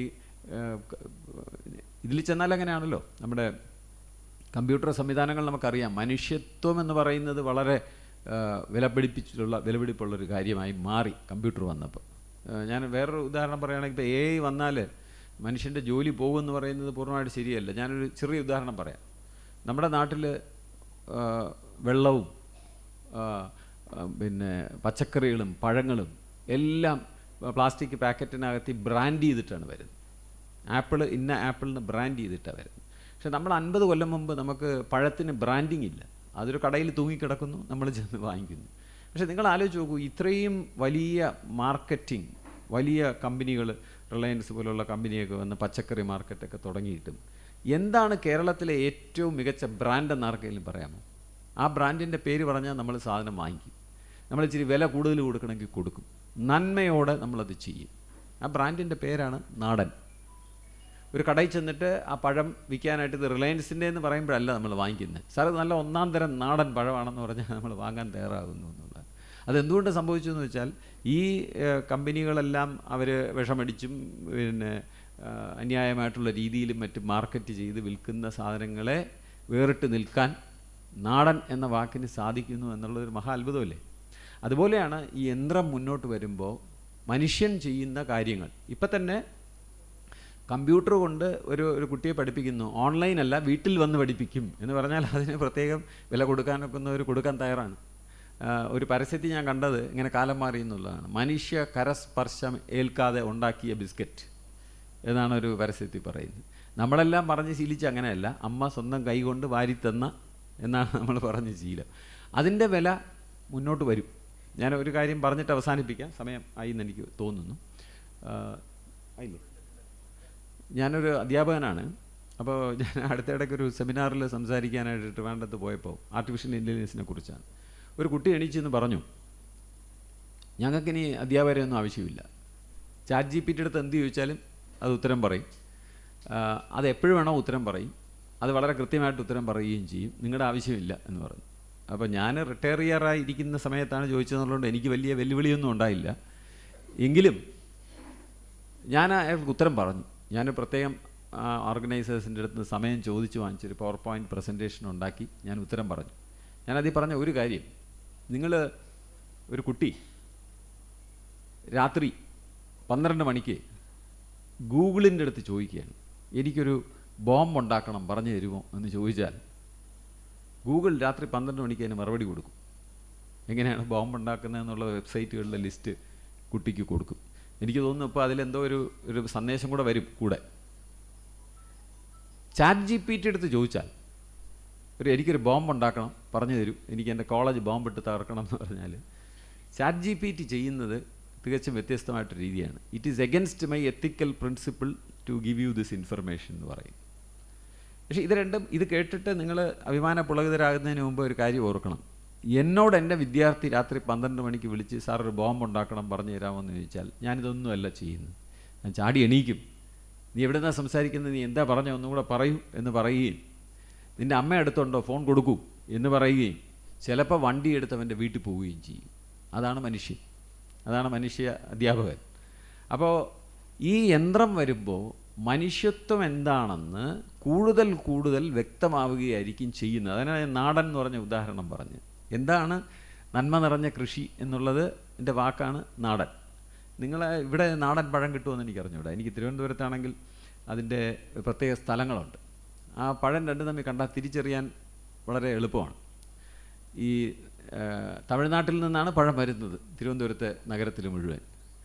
ഇതിൽ ചെന്നാൽ അങ്ങനെയാണല്ലോ. നമ്മുടെ കമ്പ്യൂട്ടർ സംവിധാനങ്ങൾ നമുക്കറിയാം, മനുഷ്യത്വം എന്ന് പറയുന്നത് വളരെ വിലപിടിപ്പുള്ളൊരു കാര്യമായി മാറി കമ്പ്യൂട്ടർ വന്നപ്പോൾ. ഞാൻ വേറൊരു ഉദാഹരണം പറയുകയാണെങ്കിൽ, ഇപ്പോൾ AI വന്നാൽ മനുഷ്യൻ്റെ ജോലി പോകുമെന്ന് പറയുന്നത് പൂർണ്ണമായിട്ട് ശരിയല്ല. ഞാനൊരു ചെറിയ ഉദാഹരണം പറയാം. നമ്മുടെ നാട്ടിൽ വെള്ളവും പിന്നെ പച്ചക്കറികളും പഴങ്ങളും എല്ലാം പ്ലാസ്റ്റിക് പാക്കറ്റിനകത്ത് ബ്രാൻഡ് ചെയ്തിട്ടാണ് വരുന്നത്. ഇന്ന ആപ്പിളിന് ബ്രാൻഡ് ചെയ്തിട്ടാണ് വരുന്നത്. പക്ഷെ നമ്മൾ 50 കൊല്ലം മുമ്പ് നമുക്ക് പഴത്തിന് ബ്രാൻഡിങ് ഇല്ല. അതൊരു കടയിൽ തൂങ്ങിക്കിടക്കുന്നു, നമ്മൾ ചെന്ന് വാങ്ങിക്കുന്നു. പക്ഷെ നിങ്ങൾ ആലോചിച്ച് നോക്കൂ, ഇത്രയും വലിയ മാർക്കറ്റിംഗ്, വലിയ കമ്പനികൾ, റിലയൻസ് പോലുള്ള കമ്പനിയൊക്കെ വന്ന് പച്ചക്കറി മാർക്കറ്റൊക്കെ തുടങ്ങിയിട്ടും എന്താണ് കേരളത്തിലെ ഏറ്റവും മികച്ച ബ്രാൻഡ് എന്ന് ആർക്കെങ്കിലും പറയാമോ? ആ ബ്രാൻഡിൻ്റെ പേര് പറഞ്ഞാൽ നമ്മൾ സാധനം വാങ്ങിക്കും. നമ്മൾ ഇച്ചിരി വില കൂടുതൽ കൊടുക്കണമെങ്കിൽ കൊടുക്കും. നന്മയോടെ നമ്മളത് ചെയ്യും. ആ ബ്രാൻഡിൻ്റെ പേരാണ് നാടൻ. ഒരു കടയിൽ ചെന്നിട്ട് ആ പഴം വിൽക്കാനായിട്ട് ഇത് റിലയൻസിൻ്റെ എന്ന് പറയുമ്പോഴല്ല നമ്മൾ വാങ്ങിക്കുന്നത്. സാർ ഇത് നല്ല ഒന്നാം തരം നാടൻ പഴമാണെന്ന് പറഞ്ഞാൽ നമ്മൾ വാങ്ങാൻ തയ്യാറാകുന്നു എന്നുള്ളത്. അതെന്തുകൊണ്ട് സംഭവിച്ചു എന്ന് വെച്ചാൽ ഈ കമ്പനികളെല്ലാം അവർ വിഷമടിച്ചും പിന്നെ അന്യായമായിട്ടുള്ള രീതിയിലും മറ്റും മാർക്കറ്റ് ചെയ്ത് വിൽക്കുന്ന സാധനങ്ങളെ വേറിട്ട് നിൽക്കാൻ നാടൻ എന്ന വാക്കിന് സാധിക്കുന്നു എന്നുള്ളതൊരു മഹാ അത്ഭുതമല്ലേ? അതുപോലെയാണ് ഈ യന്ത്രം മുന്നോട്ട് വരുമ്പോൾ മനുഷ്യൻ ചെയ്യുന്ന കാര്യങ്ങൾ. ഇപ്പം തന്നെ കമ്പ്യൂട്ടർ കൊണ്ട് ഒരു കുട്ടിയെ പഠിപ്പിക്കുന്നു. ഓൺലൈനല്ല, വീട്ടിൽ വന്ന് പഠിപ്പിക്കും എന്ന് പറഞ്ഞാൽ അതിന് പ്രത്യേകം വില കൊടുക്കാനൊക്കുന്നവർ കൊടുക്കാൻ തയ്യാറാണ്. ഒരു പരസ്യത്തിൽ ഞാൻ കണ്ടത് ഇങ്ങനെ കാലം മാറി എന്നുള്ളതാണ്. മനുഷ്യ കരസ്പർശം ഏൽക്കാതെ ഉണ്ടാക്കിയ ബിസ്ക്കറ്റ് എന്നാണ് ഒരു പരസ്യത്തിൽ പറയുന്നത്. നമ്മളെല്ലാം പറഞ്ഞ് ശീലിച്ച് അങ്ങനെയല്ല, അമ്മ സ്വന്തം കൈ കൊണ്ട് വാരിത്തന്ന എന്നാണ് നമ്മൾ പറഞ്ഞ് ശീലം. അതിൻ്റെ വില മുന്നോട്ട് വരും. ഞാൻ ഒരു കാര്യം പറഞ്ഞിട്ട് അവസാനിപ്പിക്കാം, സമയം ആയി എന്ന് എനിക്ക് തോന്നുന്നു. ആയില്ലേ? ഞാനൊരു അധ്യാപകനാണ്. അപ്പോൾ ഞാൻ അടുത്തിടയ്ക്ക് ഒരു സെമിനാറിൽ സംസാരിക്കാനായിട്ട് ട്രിവാൻഡ്രത്ത് പോയപ്പോൾ ആർട്ടിഫിഷ്യൽ ഇൻ്റലിജൻസിനെ കുറിച്ചാണ്. ഒരു കുട്ടി എണീച്ചെന്ന് പറഞ്ഞു, ഞങ്ങൾക്കിനി അധ്യാപകരെയൊന്നും ആവശ്യമില്ല, ചാറ്റ് GPT അടുത്ത് എന്ത് ചോദിച്ചാലും അത് ഉത്തരം പറയും, അത് എപ്പോഴും വേണോ ഉത്തരം പറയും, അത് വളരെ കൃത്യമായിട്ട് ഉത്തരം പറയുകയും ചെയ്യും, നിങ്ങളുടെ ആവശ്യമില്ല എന്ന് പറഞ്ഞു. അപ്പോൾ ഞാൻ റിട്ടയർ ചെയ്യാറായിരിക്കുന്ന സമയത്താണ് ചോദിച്ചതെന്നുള്ളതുകൊണ്ട് എനിക്ക് വലിയ വെല്ലുവിളിയൊന്നും ഉണ്ടായില്ല. എങ്കിലും ഞാൻ അയാൾക്ക് ഉത്തരം പറഞ്ഞു. ഞാൻ പ്രത്യേകം ഓർഗനൈസേഴ്സിൻ്റെ അടുത്ത് സമയം ചോദിച്ച് വാങ്ങിച്ചൊരു പവർ പോയിൻ്റ് പ്രസൻറ്റേഷൻ ഉണ്ടാക്കി ഞാൻ ഉത്തരം പറഞ്ഞു. ഞാനതിൽ പറഞ്ഞ ഒരു കാര്യം, നിങ്ങൾ ഒരു കുട്ടി രാത്രി 12 മണിക്ക് ഗൂഗിളിൻ്റെ അടുത്ത് ചോദിക്കുകയാണ്, എനിക്കൊരു ബോംബ് ഉണ്ടാക്കണം പറഞ്ഞു തരുമോ എന്ന് ചോദിച്ചാൽ ഗൂഗിൾ രാത്രി 12 മണിക്ക് അതിന് മറുപടി കൊടുക്കും. എങ്ങനെയാണ് ബോംബ് ഉണ്ടാക്കുന്നതെന്നുള്ള വെബ്സൈറ്റുകളുടെ ലിസ്റ്റ് കുട്ടിക്ക് കൊടുക്കും. എനിക്ക് തോന്നുന്നു ഇപ്പോൾ അതിലെന്തോ ഒരു സന്ദേശം കൂടെ വരും കൂടെ. ചാറ്റ് GPT എടുത്ത് ചോദിച്ചാൽ എനിക്കൊരു ബോംബ് ഉണ്ടാക്കണം പറഞ്ഞു തരും, എനിക്ക് എൻ്റെ കോളേജ് ബോംബിട്ട് തകർക്കണം എന്ന് പറഞ്ഞാൽ ചാറ്റ് GPT ചെയ്യുന്നത് തികച്ചും വ്യത്യസ്തമായിട്ടൊരു രീതിയാണ്. It is against my ethical principle to give you this information എന്ന് പറയും. പക്ഷേ ഇത് രണ്ടും ഇത് കേട്ടിട്ട് നിങ്ങൾ അഭിമാനപുളകിതരാകുന്നതിന് മുമ്പ് ഒരു കാര്യം ഓർക്കണം. എന്നോട് എൻ്റെ വിദ്യാർത്ഥി രാത്രി 12 മണിക്ക് വിളിച്ച് സാർ ഒരു ബോംബ് ഉണ്ടാക്കണം പറഞ്ഞു തരാമെന്ന് ചോദിച്ചാൽ ഞാനിതൊന്നുമല്ല ചെയ്യുന്നത്. ഞാൻ ചാടി എണീക്കും, നീ എവിടെ നിന്നാണ് സംസാരിക്കുന്നത്, നീ എന്താ പറഞ്ഞ ഒന്നും കൂടെ പറയൂ എന്ന് പറയുകയും, നിൻ്റെ അമ്മ അടുത്തുണ്ടോ ഫോൺ കൊടുക്കൂ എന്ന് പറയുകയും, ചിലപ്പോൾ വണ്ടി എടുത്തവൻ്റെ വീട്ടിൽ പോവുകയും ചെയ്യും. അതാണ് മനുഷ്യൻ, അതാണ് മനുഷ്യ അധ്യാപകൻ. അപ്പോൾ ഈ യന്ത്രം വരുമ്പോൾ മനുഷ്യത്വം എന്താണെന്ന് കൂടുതൽ വ്യക്തമാവുകയായിരിക്കും ചെയ്യുന്നത്. അതിനാണ് നാടൻ എന്ന് പറഞ്ഞ ഉദാഹരണം പറഞ്ഞ്. എന്താണ് നന്മ നിറഞ്ഞ കൃഷി എന്നുള്ളത് എൻ്റെ വാക്കാണ് നാടൻ. ഇവിടെ നാടൻ പഴം കിട്ടുമെന്ന് എനിക്കറിഞ്ഞൂടാ. എനിക്ക് തിരുവനന്തപുരത്താണെങ്കിൽ അതിൻ്റെ പ്രത്യേക സ്ഥലങ്ങളുണ്ട്. ആ പഴം രണ്ടും തമ്മിൽ കണ്ടാൽ തിരിച്ചറിയാൻ വളരെ എളുപ്പമാണ്. ഈ തമിഴ്നാട്ടിൽ നിന്നാണ് പഴം വരുന്നത് തിരുവനന്തപുരത്തെ നഗരത്തിൽ മുഴുവൻ.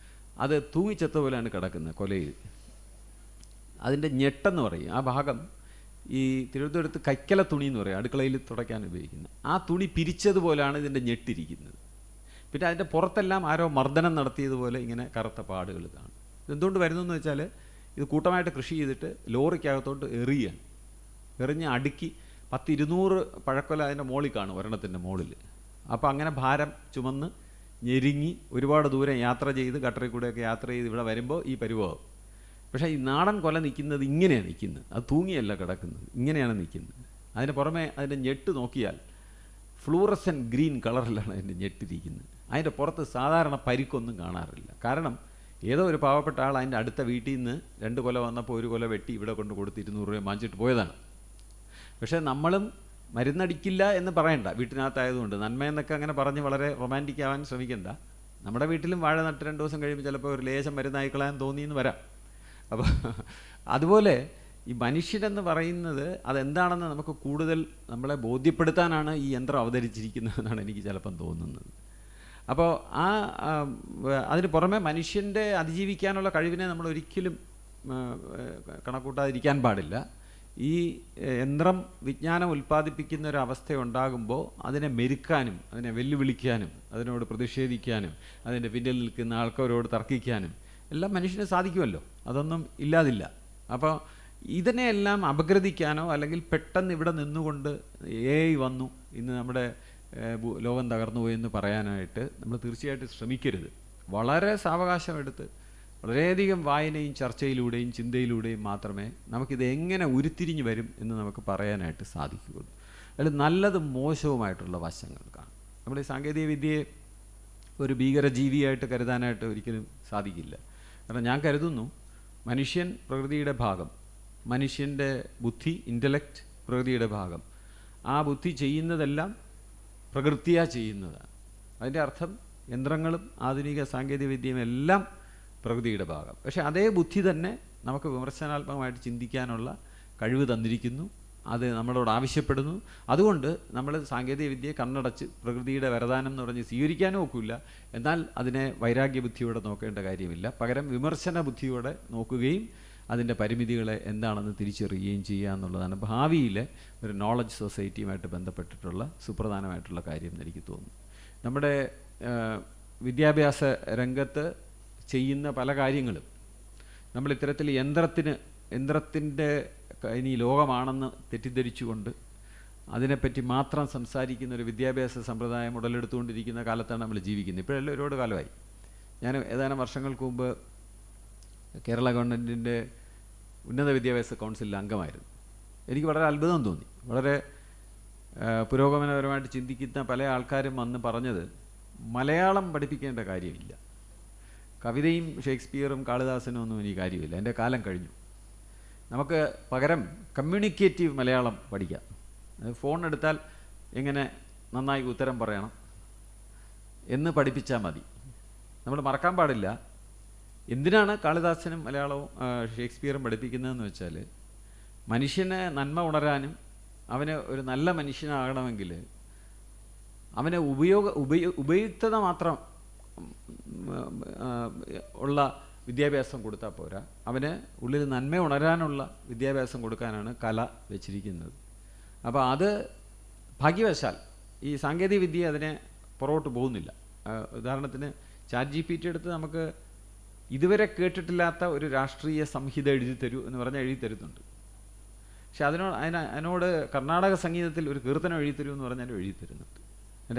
അത് തൂങ്ങിച്ചത്ത പോലെയാണ് കിടക്കുന്നത് കൊലയിൽ. അതിൻ്റെ ഞെട്ടെന്ന് പറയും ആ ഭാഗം. ഈ തിരുവനന്തപുരത്ത് കൈക്കല തുണി എന്ന് പറയും, അടുക്കളയിൽ തുടയ്ക്കാൻ ഉപയോഗിക്കുന്നത്. ആ തുണി പിരിച്ചതുപോലെയാണ് ഇതിൻ്റെ ഞെട്ടിരിക്കുന്നത്. പിന്നെ അതിൻ്റെ പുറത്തെല്ലാം ആരോ മർദ്ദനം നടത്തിയതുപോലെ ഇങ്ങനെ കറുത്ത പാടുകൾ കാണും. ഇതെന്തുകൊണ്ട് വരുന്നതെന്ന് വെച്ചാൽ ഇത് കൂട്ടമായിട്ട് കൃഷി ചെയ്തിട്ട് ലോറിക്കകത്തോട്ട് എറിയാണ്. എറിഞ്ഞ് അടുക്കി 10-200 പഴക്കൊല അതിൻ്റെ മുകളിൽ കാണും, ഒരെണ്ണത്തിൻ്റെ മുകളിൽ. അപ്പോൾ അങ്ങനെ ഭാരം ചുമന്ന് ഞെരുങ്ങി ഒരുപാട് ദൂരം യാത്ര ചെയ്ത് ഗട്ടറിൽ കൂടെയൊക്കെ യാത്ര ചെയ്ത് ഇവിടെ വരുമ്പോൾ ഈ പരുവാകും. പക്ഷേ ഈ നാടൻ കൊല നിൽക്കുന്നത് ഇങ്ങനെയാണ് നിൽക്കുന്നത്, അത് തൂങ്ങിയല്ല കിടക്കുന്നത്, ഇങ്ങനെയാണ് നിൽക്കുന്നത്. അതിന് പുറമെ അതിൻ്റെ ഞെട്ട് നോക്കിയാൽ ഫ്ലൂറസൻ ഗ്രീൻ കളറിലാണ് അതിൻ്റെ ഞെട്ടിരിക്കുന്നത്. അതിൻ്റെ പുറത്ത് സാധാരണ പരിക്കൊന്നും കാണാറില്ല. കാരണം ഏതോ ഒരു പാവപ്പെട്ട ആൾ അതിൻ്റെ അടുത്ത വീട്ടിൽ നിന്ന് 2 കൊല വന്നപ്പോൾ 1 കൊല വെട്ടി ഇവിടെ കൊണ്ട് കൊടുത്ത് 200 രൂപ വാങ്ങിച്ചിട്ട് പോയതാണ്. പക്ഷേ നമ്മളും മരുന്നടിക്കില്ല എന്ന് പറയണ്ട, വീട്ടിനകത്തായതുകൊണ്ട്. നന്മയെന്നൊക്കെ അങ്ങനെ പറഞ്ഞ് വളരെ റൊമാൻറ്റിക് ആവാൻ ശ്രമിക്കണ്ട. നമ്മുടെ വീട്ടിലും വാഴ നട്ട് 2 ദിവസം കഴിയുമ്പോൾ ചിലപ്പോൾ ഒരു ലേശം മരുന്നായിക്കളയാൻ തോന്നിയെന്ന് വരാം. അപ്പോൾ അതുപോലെ ഈ മനുഷ്യനെന്ന് പറയുന്നത് അതെന്താണെന്ന് നമുക്ക് കൂടുതൽ നമ്മളെ ബോധ്യപ്പെടുത്താനാണ് ഈ യന്ത്രം അവതരിച്ചിരിക്കുന്നതെന്നാണ് എനിക്ക് ചിലപ്പം തോന്നുന്നത്. അപ്പോൾ അതിന് പുറമെ മനുഷ്യൻ്റെ അതിജീവിക്കാനുള്ള കഴിവിനെ നമ്മൾ ഒരിക്കലും കണക്കൂട്ടാതിരിക്കാൻ പാടില്ല. ഈ യന്ത്രം വിജ്ഞാനം ഉൽപ്പാദിപ്പിക്കുന്ന ഒരു അവസ്ഥയുണ്ടാകുമ്പോൾ അതിനെ മെരുക്കാനും അതിനെ വെല്ലുവിളിക്കാനും അതിനോട് പ്രതിഷേധിക്കാനും അതിൻ്റെ പിന്നിൽ നിൽക്കുന്ന ആൾക്കാരോട് തർക്കിക്കാനും എല്ലാം മനുഷ്യന് സാധിക്കുമല്ലോ, അതൊന്നും ഇല്ലാതില്ല. അപ്പോൾ ഇതിനെയെല്ലാം അപഗ്രഥിക്കാനോ അല്ലെങ്കിൽ പെട്ടെന്ന് ഇവിടെ നിന്നുകൊണ്ട് AI വന്നു ഇന്ന് നമ്മുടെ ലോകം തകർന്നു പോയെന്ന് പറയാനായിട്ട് നമ്മൾ തീർച്ചയായിട്ടും ശ്രമിക്കരുത്. വളരെ സാവകാശമെടുത്ത് വളരെയധികം വായനയും ചർച്ചയിലൂടെയും ചിന്തയിലൂടെയും മാത്രമേ നമുക്കിത് എങ്ങനെ ഉരുത്തിരിഞ്ഞ് വരും എന്ന് നമുക്ക് പറയാനായിട്ട് സാധിക്കുകയുള്ളൂ. അതിൽ നല്ലതും മോശവുമായിട്ടുള്ള വശങ്ങൾ കാണും. നമ്മൾ ഈ സാങ്കേതിക വിദ്യയെ ഒരു ഭീകരജീവിയായിട്ട് കരുതാനായിട്ട് ഒരിക്കലും സാധിക്കില്ല. കാരണം ഞാൻ കരുതുന്നു മനുഷ്യൻ പ്രകൃതിയുടെ ഭാഗം, മനുഷ്യൻ്റെ ബുദ്ധി ഇൻ്റലക്റ്റ് പ്രകൃതിയുടെ ഭാഗം. ആ ബുദ്ധി ചെയ്യുന്നതെല്ലാം പ്രകൃതിയാ ചെയ്യുന്നതാണ്. അതിൻ്റെ അർത്ഥം യന്ത്രങ്ങളും ആധുനിക സാങ്കേതിക വിദ്യയും എല്ലാം പ്രകൃതിയുടെ ഭാഗം. പക്ഷേ അതേ ബുദ്ധി തന്നെ നമുക്ക് വിമർശനാത്മകമായിട്ട് ചിന്തിക്കാനുള്ള കഴിവ് തന്നിരിക്കുന്നു. അത് നമ്മളോട് ആവശ്യപ്പെടുന്നു. അതുകൊണ്ട് നമ്മൾ സാങ്കേതിക വിദ്യയെ കണ്ണടച്ച് പ്രകൃതിയുടെ വരദാനം എന്ന് പറഞ്ഞ് സ്വീകരിക്കാനും ഒക്കില്ല. എന്നാൽ അതിനെ വൈരാഗ്യ ബുദ്ധിയോടെ നോക്കേണ്ട കാര്യമില്ല. പകരം വിമർശന ബുദ്ധിയോടെ നോക്കുകയും അതിൻ്റെ പരിമിതികളെ എന്താണെന്ന് തിരിച്ചറിയുകയും ചെയ്യുക എന്നുള്ളതാണ് ഭാവിയിലെ ഒരു നോളജ് സൊസൈറ്റിയുമായിട്ട് ബന്ധപ്പെട്ടിട്ടുള്ള സുപ്രധാനമായിട്ടുള്ള കാര്യം എന്ന് എനിക്ക് തോന്നുന്നു. നമ്മുടെ വിദ്യാഭ്യാസ രംഗത്ത് ചെയ്യുന്ന പല കാര്യങ്ങളും നമ്മൾ ഇത്തരത്തിൽ യന്ത്രത്തിൻ്റെ ഇനി ലോകമാണെന്ന് തെറ്റിദ്ധരിച്ചുകൊണ്ട് അതിനെപ്പറ്റി മാത്രം സംസാരിക്കുന്ന ഒരു വിദ്യാഭ്യാസ സമ്പ്രദായം ഉടലെടുത്തുകൊണ്ടിരിക്കുന്ന കാലത്താണ് നമ്മൾ ജീവിക്കുന്നത്. ഇപ്പോഴെല്ലാം ഒരുപാട് കാലമായി. ഞാൻ ഏതാനും വർഷങ്ങൾക്ക് മുമ്പ് കേരള ഗവൺമെൻറ്റിൻ്റെ ഉന്നത വിദ്യാഭ്യാസ കൗൺസിലിൽ അംഗമായിരുന്നു. എനിക്ക് വളരെ അത്ഭുതം തോന്നി. വളരെ പുരോഗമനപരമായിട്ട് ചിന്തിക്കുന്ന പല ആൾക്കാരും വന്ന് പറഞ്ഞത് മലയാളം പഠിപ്പിക്കേണ്ട കാര്യമില്ല, കവിതയും ഷേക്സ്പിയറും കാളിദാസനും ഒന്നും ഇനി കാര്യമില്ല, എൻ്റെ കാലം കഴിഞ്ഞു, നമുക്ക് പകരം കമ്മ്യൂണിക്കേറ്റീവ് മലയാളം പഠിക്കാം. ഫോൺ എടുത്താൽ എങ്ങനെ നന്നായി ഉത്തരം പറയണം എന്ന് പഠിപ്പിച്ചാൽ മതി. നമ്മൾ മറക്കാൻ പാടില്ല. എന്തിനാണ് കാളിദാസനും മലയാളവും ഷേക്സ്പിയറും പഠിപ്പിക്കുന്നതെന്ന് വെച്ചാൽ മനുഷ്യനെ നന്മ ഉണരാനും അവന് ഒരു നല്ല മനുഷ്യനാകണമെങ്കിൽ അവന് ഉപയുക്തത മാത്രം ഉള്ള വിദ്യാഭ്യാസം കൊടുത്താൽ പോരാ, അവന് ഉള്ളിൽ നന്മ ഉണരാനുള്ള വിദ്യാഭ്യാസം കൊടുക്കാനാണ് കല വെച്ചിരിക്കുന്നത്. അപ്പോൾ അത് ഭാഗ്യവശാൽ ഈ സാങ്കേതിക വിദ്യ അതിനെ പുറകോട്ട് പോകുന്നില്ല. ഉദാഹരണത്തിന് ChatGPT എടുത്ത് നമുക്ക് ഇതുവരെ കേട്ടിട്ടില്ലാത്ത ഒരു രാഷ്ട്രീയ സംഹിത എഴുതി തരൂ എന്ന് പറഞ്ഞാൽ എഴുതി തരുന്നുണ്ട്. പക്ഷെ അതിനോട് കർണാടക സംഗീതത്തിൽ ഒരു കീർത്തനം എഴുതി തരൂ എന്ന് പറഞ്ഞാൽ എഴുതി തരുന്നുണ്ട്.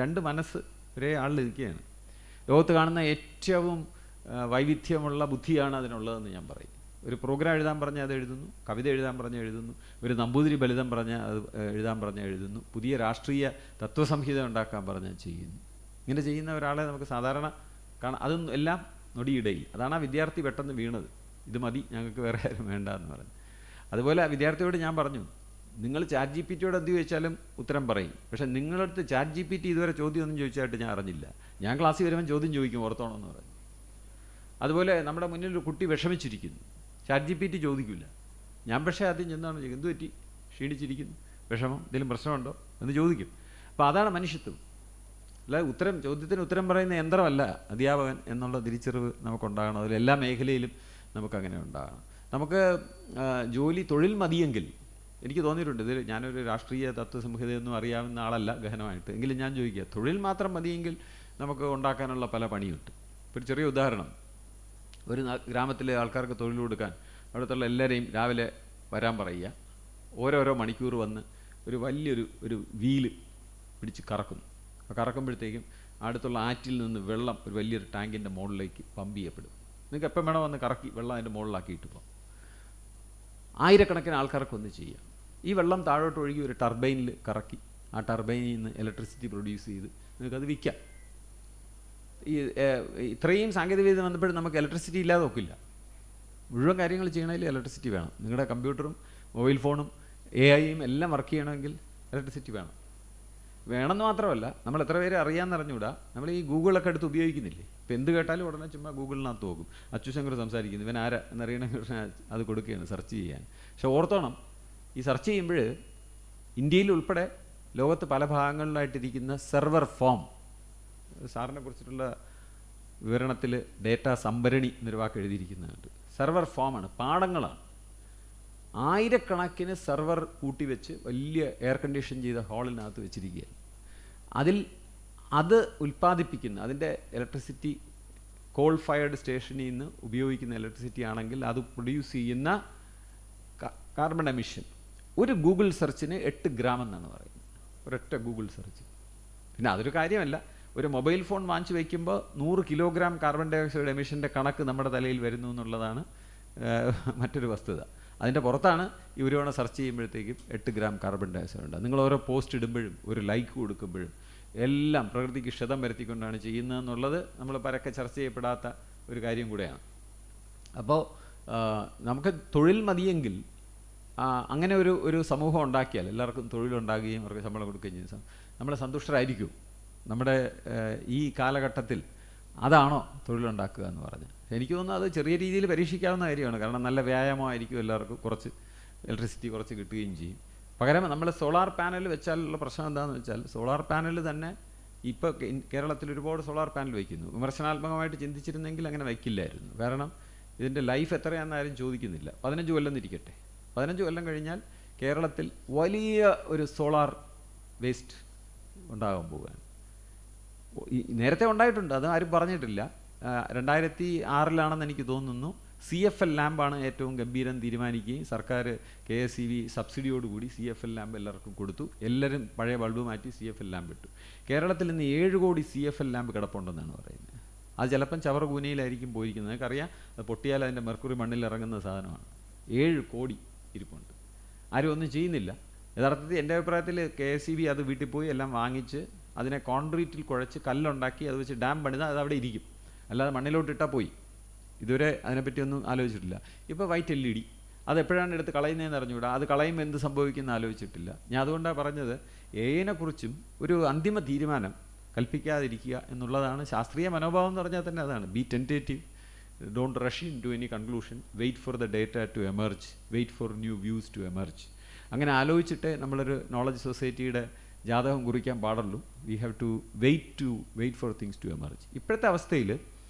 രണ്ട് മനസ്സ് ഒരേ ആളിലിരിക്കുകയാണ്. ലോകത്ത് കാണുന്ന ഏറ്റവും വൈവിധ്യമുള്ള ബുദ്ധിയാണ് അതിനുള്ളതെന്ന് ഞാൻ പറയും. ഒരു പ്രോഗ്രാം എഴുതാൻ പറഞ്ഞാൽ അത് എഴുതുന്നു, കവിത എഴുതാൻ പറഞ്ഞാൽ എഴുതുന്നു, ഒരു നമ്പൂതിരി ബലിതം പറഞ്ഞാൽ അത് എഴുതാൻ പറഞ്ഞാൽ എഴുതുന്നു, പുതിയ രാഷ്ട്രീയ തത്വസംഹിത ഉണ്ടാക്കാൻ പറഞ്ഞാൽ ചെയ്യുന്നു. ഇങ്ങനെ ചെയ്യുന്ന ഒരാളെ നമുക്ക് സാധാരണ കാണാം. അതൊന്നും എല്ലാം നൊടിയിടയിൽ. അതാണ് ആ വിദ്യാർത്ഥി പെട്ടെന്ന് വീണത്. ഇത് മതി, ഞങ്ങൾക്ക് വേറെ ആരും വേണ്ട എന്ന് പറഞ്ഞു. അതുപോലെ ആ വിദ്യാർത്ഥിയോട് ഞാൻ പറഞ്ഞു, നിങ്ങൾ ChatGPTയോട് എന്ത് ചോദിച്ചാലും ഉത്തരം പറയും. പക്ഷേ നിങ്ങളടുത്ത് ChatGPT ഇതുവരെ ചോദ്യമൊന്നും ചോദിച്ചായിട്ട് ഞാൻ അറിഞ്ഞില്ല. ഞാൻ ക്ലാസ്സിൽ വരുമ്പോൾ ചോദ്യം ചോദിക്കും, ഓർത്തോണമെന്ന് പറഞ്ഞു. അതുപോലെ നമ്മുടെ മുന്നിൽ ഒരു കുട്ടി വിഷമിച്ചിരിക്കുന്നു, ChatGPT ചോദിക്കില്ല. ഞാൻ പക്ഷേ ആദ്യം ചെന്നാണ് ചോദിക്കും, എന്ത് പറ്റി, ക്ഷീണിച്ചിരിക്കുന്നു, വിഷമം, എന്തെങ്കിലും പ്രശ്നമുണ്ടോ എന്ന് ചോദിക്കും. അപ്പോൾ അതാണ് മനുഷ്യത്വം. അല്ല ചോദ്യത്തിന് ഉത്തരം പറയുന്ന യന്ത്രമല്ല അധ്യാപകൻ എന്നുള്ള തിരിച്ചറിവ് നമുക്കുണ്ടാകണം. അതിൽ എല്ലാ മേഖലയിലും നമുക്കങ്ങനെ ഉണ്ടാകണം. നമുക്ക് തൊഴിൽ മതിയെങ്കിൽ, എനിക്ക് തോന്നിയിട്ടുണ്ട്, ഇതിൽ ഞാനൊരു രാഷ്ട്രീയ തത്വസംഹിതയൊന്നും അറിയാവുന്ന ആളല്ല ഗഹനമായിട്ട്, എങ്കിലും ഞാൻ ചോദിക്കുക, തൊഴിൽ മാത്രം മതിയെങ്കിൽ നമുക്ക് ഉണ്ടാക്കാനുള്ള പല പണിയുണ്ട്. ഇപ്പോൾ ഒരു ചെറിയ ഉദാഹരണം, ഒരു ഗ്രാമത്തിലെ ആൾക്കാർക്ക് തൊഴിൽ കൊടുക്കാൻ അവിടുത്തെ എല്ലാവരെയും രാവിലെ വരാൻ പറയുക, ഓരോരോ മണിക്കൂർ വന്ന് ഒരു വലിയൊരു വീല് പിടിച്ച് കറക്കുന്നു. കറക്കുമ്പോഴത്തേക്കും അടുത്തുള്ള ആറ്റിൽ നിന്ന് വെള്ളം ഒരു വലിയൊരു ടാങ്കിൻ്റെ മുകളിലേക്ക് പമ്പ് ചെയ്യപ്പെടും. നിങ്ങൾക്ക് എപ്പം വേണം വന്ന് കറക്കി വെള്ളം അതിൻ്റെ മുകളിലാക്കിയിട്ട് പോകും. ആയിരക്കണക്കിന് ആൾക്കാർക്കൊന്ന് ചെയ്യാം. ഈ വെള്ളം താഴോട്ട് ഒഴുകി ഒരു ടർബൈനിൽ കറക്കി ആ ടർബൈനിൽ നിന്ന് ഇലക്ട്രിസിറ്റി പ്രൊഡ്യൂസ് ചെയ്ത് നിങ്ങൾക്കത് വിൽക്കാം. ഇത്രയും സാങ്കേതികവിദ്യ വന്നപ്പോഴും നമുക്ക് ഇലക്ട്രിസിറ്റി ഇല്ലാതെ ഒക്കില്ല. മുഴുവൻ കാര്യങ്ങൾ ചെയ്യണമെങ്കിൽ ഇലക്ട്രിസിറ്റി വേണം. നിങ്ങളുടെ കമ്പ്യൂട്ടറും മൊബൈൽ ഫോണും AI എല്ലാം വർക്ക് ചെയ്യണമെങ്കിൽ ഇലക്ട്രിസിറ്റി വേണമെന്ന് മാത്രമല്ല, നമ്മൾ എത്ര പേര് അറിയാമെന്ന് അറിഞ്ഞുകൂടാ, നമ്മൾ ഈ ഗൂഗിളൊക്കെ എടുത്ത് ഉപയോഗിക്കുന്നില്ലേ. ഇപ്പോൾ എന്ത് കേട്ടാലും ഉടനെ ചുമ്മാ ഗൂഗിളിനകത്ത് പോകും. അച്യുശങ്കർ സംസാരിക്കുന്നു, ഇവൻ ആരാ എന്നറിയണമെങ്കിൽ അത് കൊടുക്കുകയാണ് സെർച്ച് ചെയ്യാൻ. പക്ഷെ ഓർത്തോണം, ഈ സെർച്ച് ചെയ്യുമ്പോൾ ഇന്ത്യയിൽ ഉൾപ്പെടെ ലോകത്ത് പല ഭാഗങ്ങളിലായിട്ടിരിക്കുന്ന സെർവർ ഫോം സാറിനെ കുറിച്ചിട്ടുള്ള വിവരണത്തിൽ ഡേറ്റ സംഭരണി എന്നൊരു വാക്ക് എഴുതിയിരിക്കുന്നുണ്ട്. സെർവർ ഫോമാണ്, പാടങ്ങളാണ്. ആയിരക്കണക്കിന് സെർവർ കൂട്ടിവെച്ച് വലിയ എയർ കണ്ടീഷൻ ചെയ്ത ഹാളിനകത്ത് വെച്ചിരിക്കുകയാണ്. അത് ഉൽപ്പാദിപ്പിക്കുന്ന അതിൻ്റെ ഇലക്ട്രിസിറ്റി കോൾ ഫയർഡ് സ്റ്റേഷനിൽ നിന്ന് ഉപയോഗിക്കുന്ന ഇലക്ട്രിസിറ്റി ആണെങ്കിൽ അത് പ്രൊഡ്യൂസ് ചെയ്യുന്ന കാർബൺ എമിഷൻ ഒരു ഗൂഗിൾ സെർച്ചിന് 8 ഗ്രാം എന്നാണ് പറയുന്നത്, ഒരൊറ്റ ഗൂഗിൾ സെർച്ച്. പിന്നെ അതൊരു കാര്യമല്ല, ഒരു മൊബൈൽ ഫോൺ വാങ്ങിച്ച് വയ്ക്കുമ്പോൾ 100 കിലോഗ്രാം കാർബൺ ഡൈ ഓക്സൈഡ് എമിഷൻ്റെ കണക്ക് നമ്മുടെ തലയിൽ വരുന്നു എന്നുള്ളതാണ് മറ്റൊരു വസ്തുത. അതിൻ്റെ പുറത്താണ് ഈ ഒരു തവണ സെർച്ച് ചെയ്യുമ്പോഴത്തേക്കും 8 ഗ്രാം കാർബൺ ഡൈ ഓക്സൈഡ് ഉണ്ട്. നിങ്ങൾ ഓരോ പോസ്റ്റ് ഇടുമ്പോഴും ഒരു ലൈക്ക് കൊടുക്കുമ്പോഴും എല്ലാം പ്രകൃതിക്ക് ക്ഷതം വരുത്തിക്കൊണ്ടാണ് ചെയ്യുന്നതെന്നുള്ളത് നമ്മൾ പരക്കെ ചർച്ച ചെയ്യപ്പെടാത്ത ഒരു കാര്യം കൂടെയാണ്. അപ്പോൾ നമുക്ക് തൊഴിൽ മതിയെങ്കിൽ അങ്ങനെ ഒരു സമൂഹം ഉണ്ടാക്കിയാൽ എല്ലാവർക്കും തൊഴിലുണ്ടാകുകയും അവർക്ക് ശമ്പളം കൊടുക്കുകയും ചെയ്യുന്ന നമ്മൾ സന്തുഷ്ടരായിരിക്കും. നമ്മുടെ ഈ കാലഘട്ടത്തിൽ അതാണോ തൊഴിലുണ്ടാക്കുക എന്ന് പറഞ്ഞ് എനിക്ക് തോന്നുന്നു അത് ചെറിയ രീതിയിൽ പരീക്ഷിക്കാവുന്ന കാര്യമാണ്. കാരണം നല്ല വ്യായാമമായിരിക്കും, എല്ലാവർക്കും കുറച്ച് ഇലക്ട്രിസിറ്റി കുറച്ച് കിട്ടുകയും ചെയ്യും. പകരം നമ്മൾ സോളാർ പാനൽ വെച്ചാലുള്ള പ്രശ്നം എന്താണെന്ന് വെച്ചാൽ, സോളാർ പാനൽ തന്നെ ഇപ്പോൾ കേരളത്തിൽ ഒരുപാട് സോളാർ പാനൽ വയ്ക്കുന്നു. വിമർശനാത്മകമായിട്ട് ചിന്തിച്ചിരുന്നെങ്കിൽ അങ്ങനെ വയ്ക്കില്ലായിരുന്നു. കാരണം ഇതിൻ്റെ ലൈഫ് എത്രയാണെന്ന് ആരും ചോദിക്കുന്നില്ല. 15 കൊല്ലം ഇരിക്കട്ടെ, 15 കൊല്ലം കഴിഞ്ഞാൽ കേരളത്തിൽ വലിയ ഒരു സോളാർ വേസ്റ്റ് ഉണ്ടാകാൻ പോവുകയാണ്. നേരത്തെ ഉണ്ടായിട്ടുണ്ട്, അത് ആരും പറഞ്ഞിട്ടില്ല. 2006 എനിക്ക് തോന്നുന്നു CFL ലാമ്പാണ് ഏറ്റവും ഗംഭീരം തീരുമാനിക്കുകയും സർക്കാർ KSEB സബ്സിഡിയോടുകൂടി CFL ലാമ്പ് എല്ലാവർക്കും കൊടുത്തു. എല്ലാവരും പഴയ ബൾബ് മാറ്റി CFL ലാമ്പ് ഇട്ടു. കേരളത്തിൽ ഇന്ന് 7 കോടി CFL ലാമ്പ് കിടപ്പുണ്ടെന്നാണ് പറയുന്നത്. അത് ചിലപ്പം ചവറുകൂനയിലായിരിക്കും പോയിരിക്കുന്നത്. നിങ്ങൾക്കറിയാം, അത് പൊട്ടിയാൽ അതിൻ്റെ മെർക്കുറി മണ്ണിൽ ഇറങ്ങുന്ന സാധനമാണ്. 7 കോടി ഇരിപ്പുണ്ട്, ആരും ഒന്നും ചെയ്യുന്നില്ല. യഥാർത്ഥത്തിൽ എൻ്റെ അഭിപ്രായത്തിൽ KSEB അത് വീട്ടിൽ പോയി എല്ലാം വാങ്ങിച്ച് അതിനെ കോൺക്രീറ്റിൽ കുഴച്ച് കല്ലുണ്ടാക്കി അത് വെച്ച് ഡാം പണിതാൽ അത് അവിടെ ഇരിക്കും, അല്ലാതെ മണ്ണിലോട്ടിട്ടാൽ പോയി. ഇതുവരെ അതിനെപ്പറ്റിയൊന്നും ആലോചിച്ചിട്ടില്ല. ഇപ്പോൾ വൈറ്റ് LED അതെപ്പോഴാണ് എടുത്ത് കളയുന്നതെന്ന് അറിഞ്ഞുകൂടാ. അത് കളയുമ്പോൾ എന്ത് സംഭവിക്കുമെന്ന് ആലോചിച്ചിട്ടില്ല. ഞാൻ അതുകൊണ്ടാണ് പറഞ്ഞത്, AI-നെക്കുറിച്ചും ഒരു അന്തിമ തീരുമാനം കൽപ്പിക്കാതിരിക്കുക എന്നുള്ളതാണ് ശാസ്ത്രീയ മനോഭാവം എന്ന് പറഞ്ഞാൽ തന്നെ അതാണ്. Be tentative, don't rush into any conclusion, wait for the data to emerge, wait for new views to emerge. അങ്ങനെ ആലോചിച്ചിട്ട് നമ്മളൊരു നോളജ് സൊസൈറ്റിയുടെ ജാതകം കുറിക്കാൻ പാടുള്ളൂ. We have to wait for things to emerge. ഇപ്പോഴത്തെ അവസ്ഥയിൽ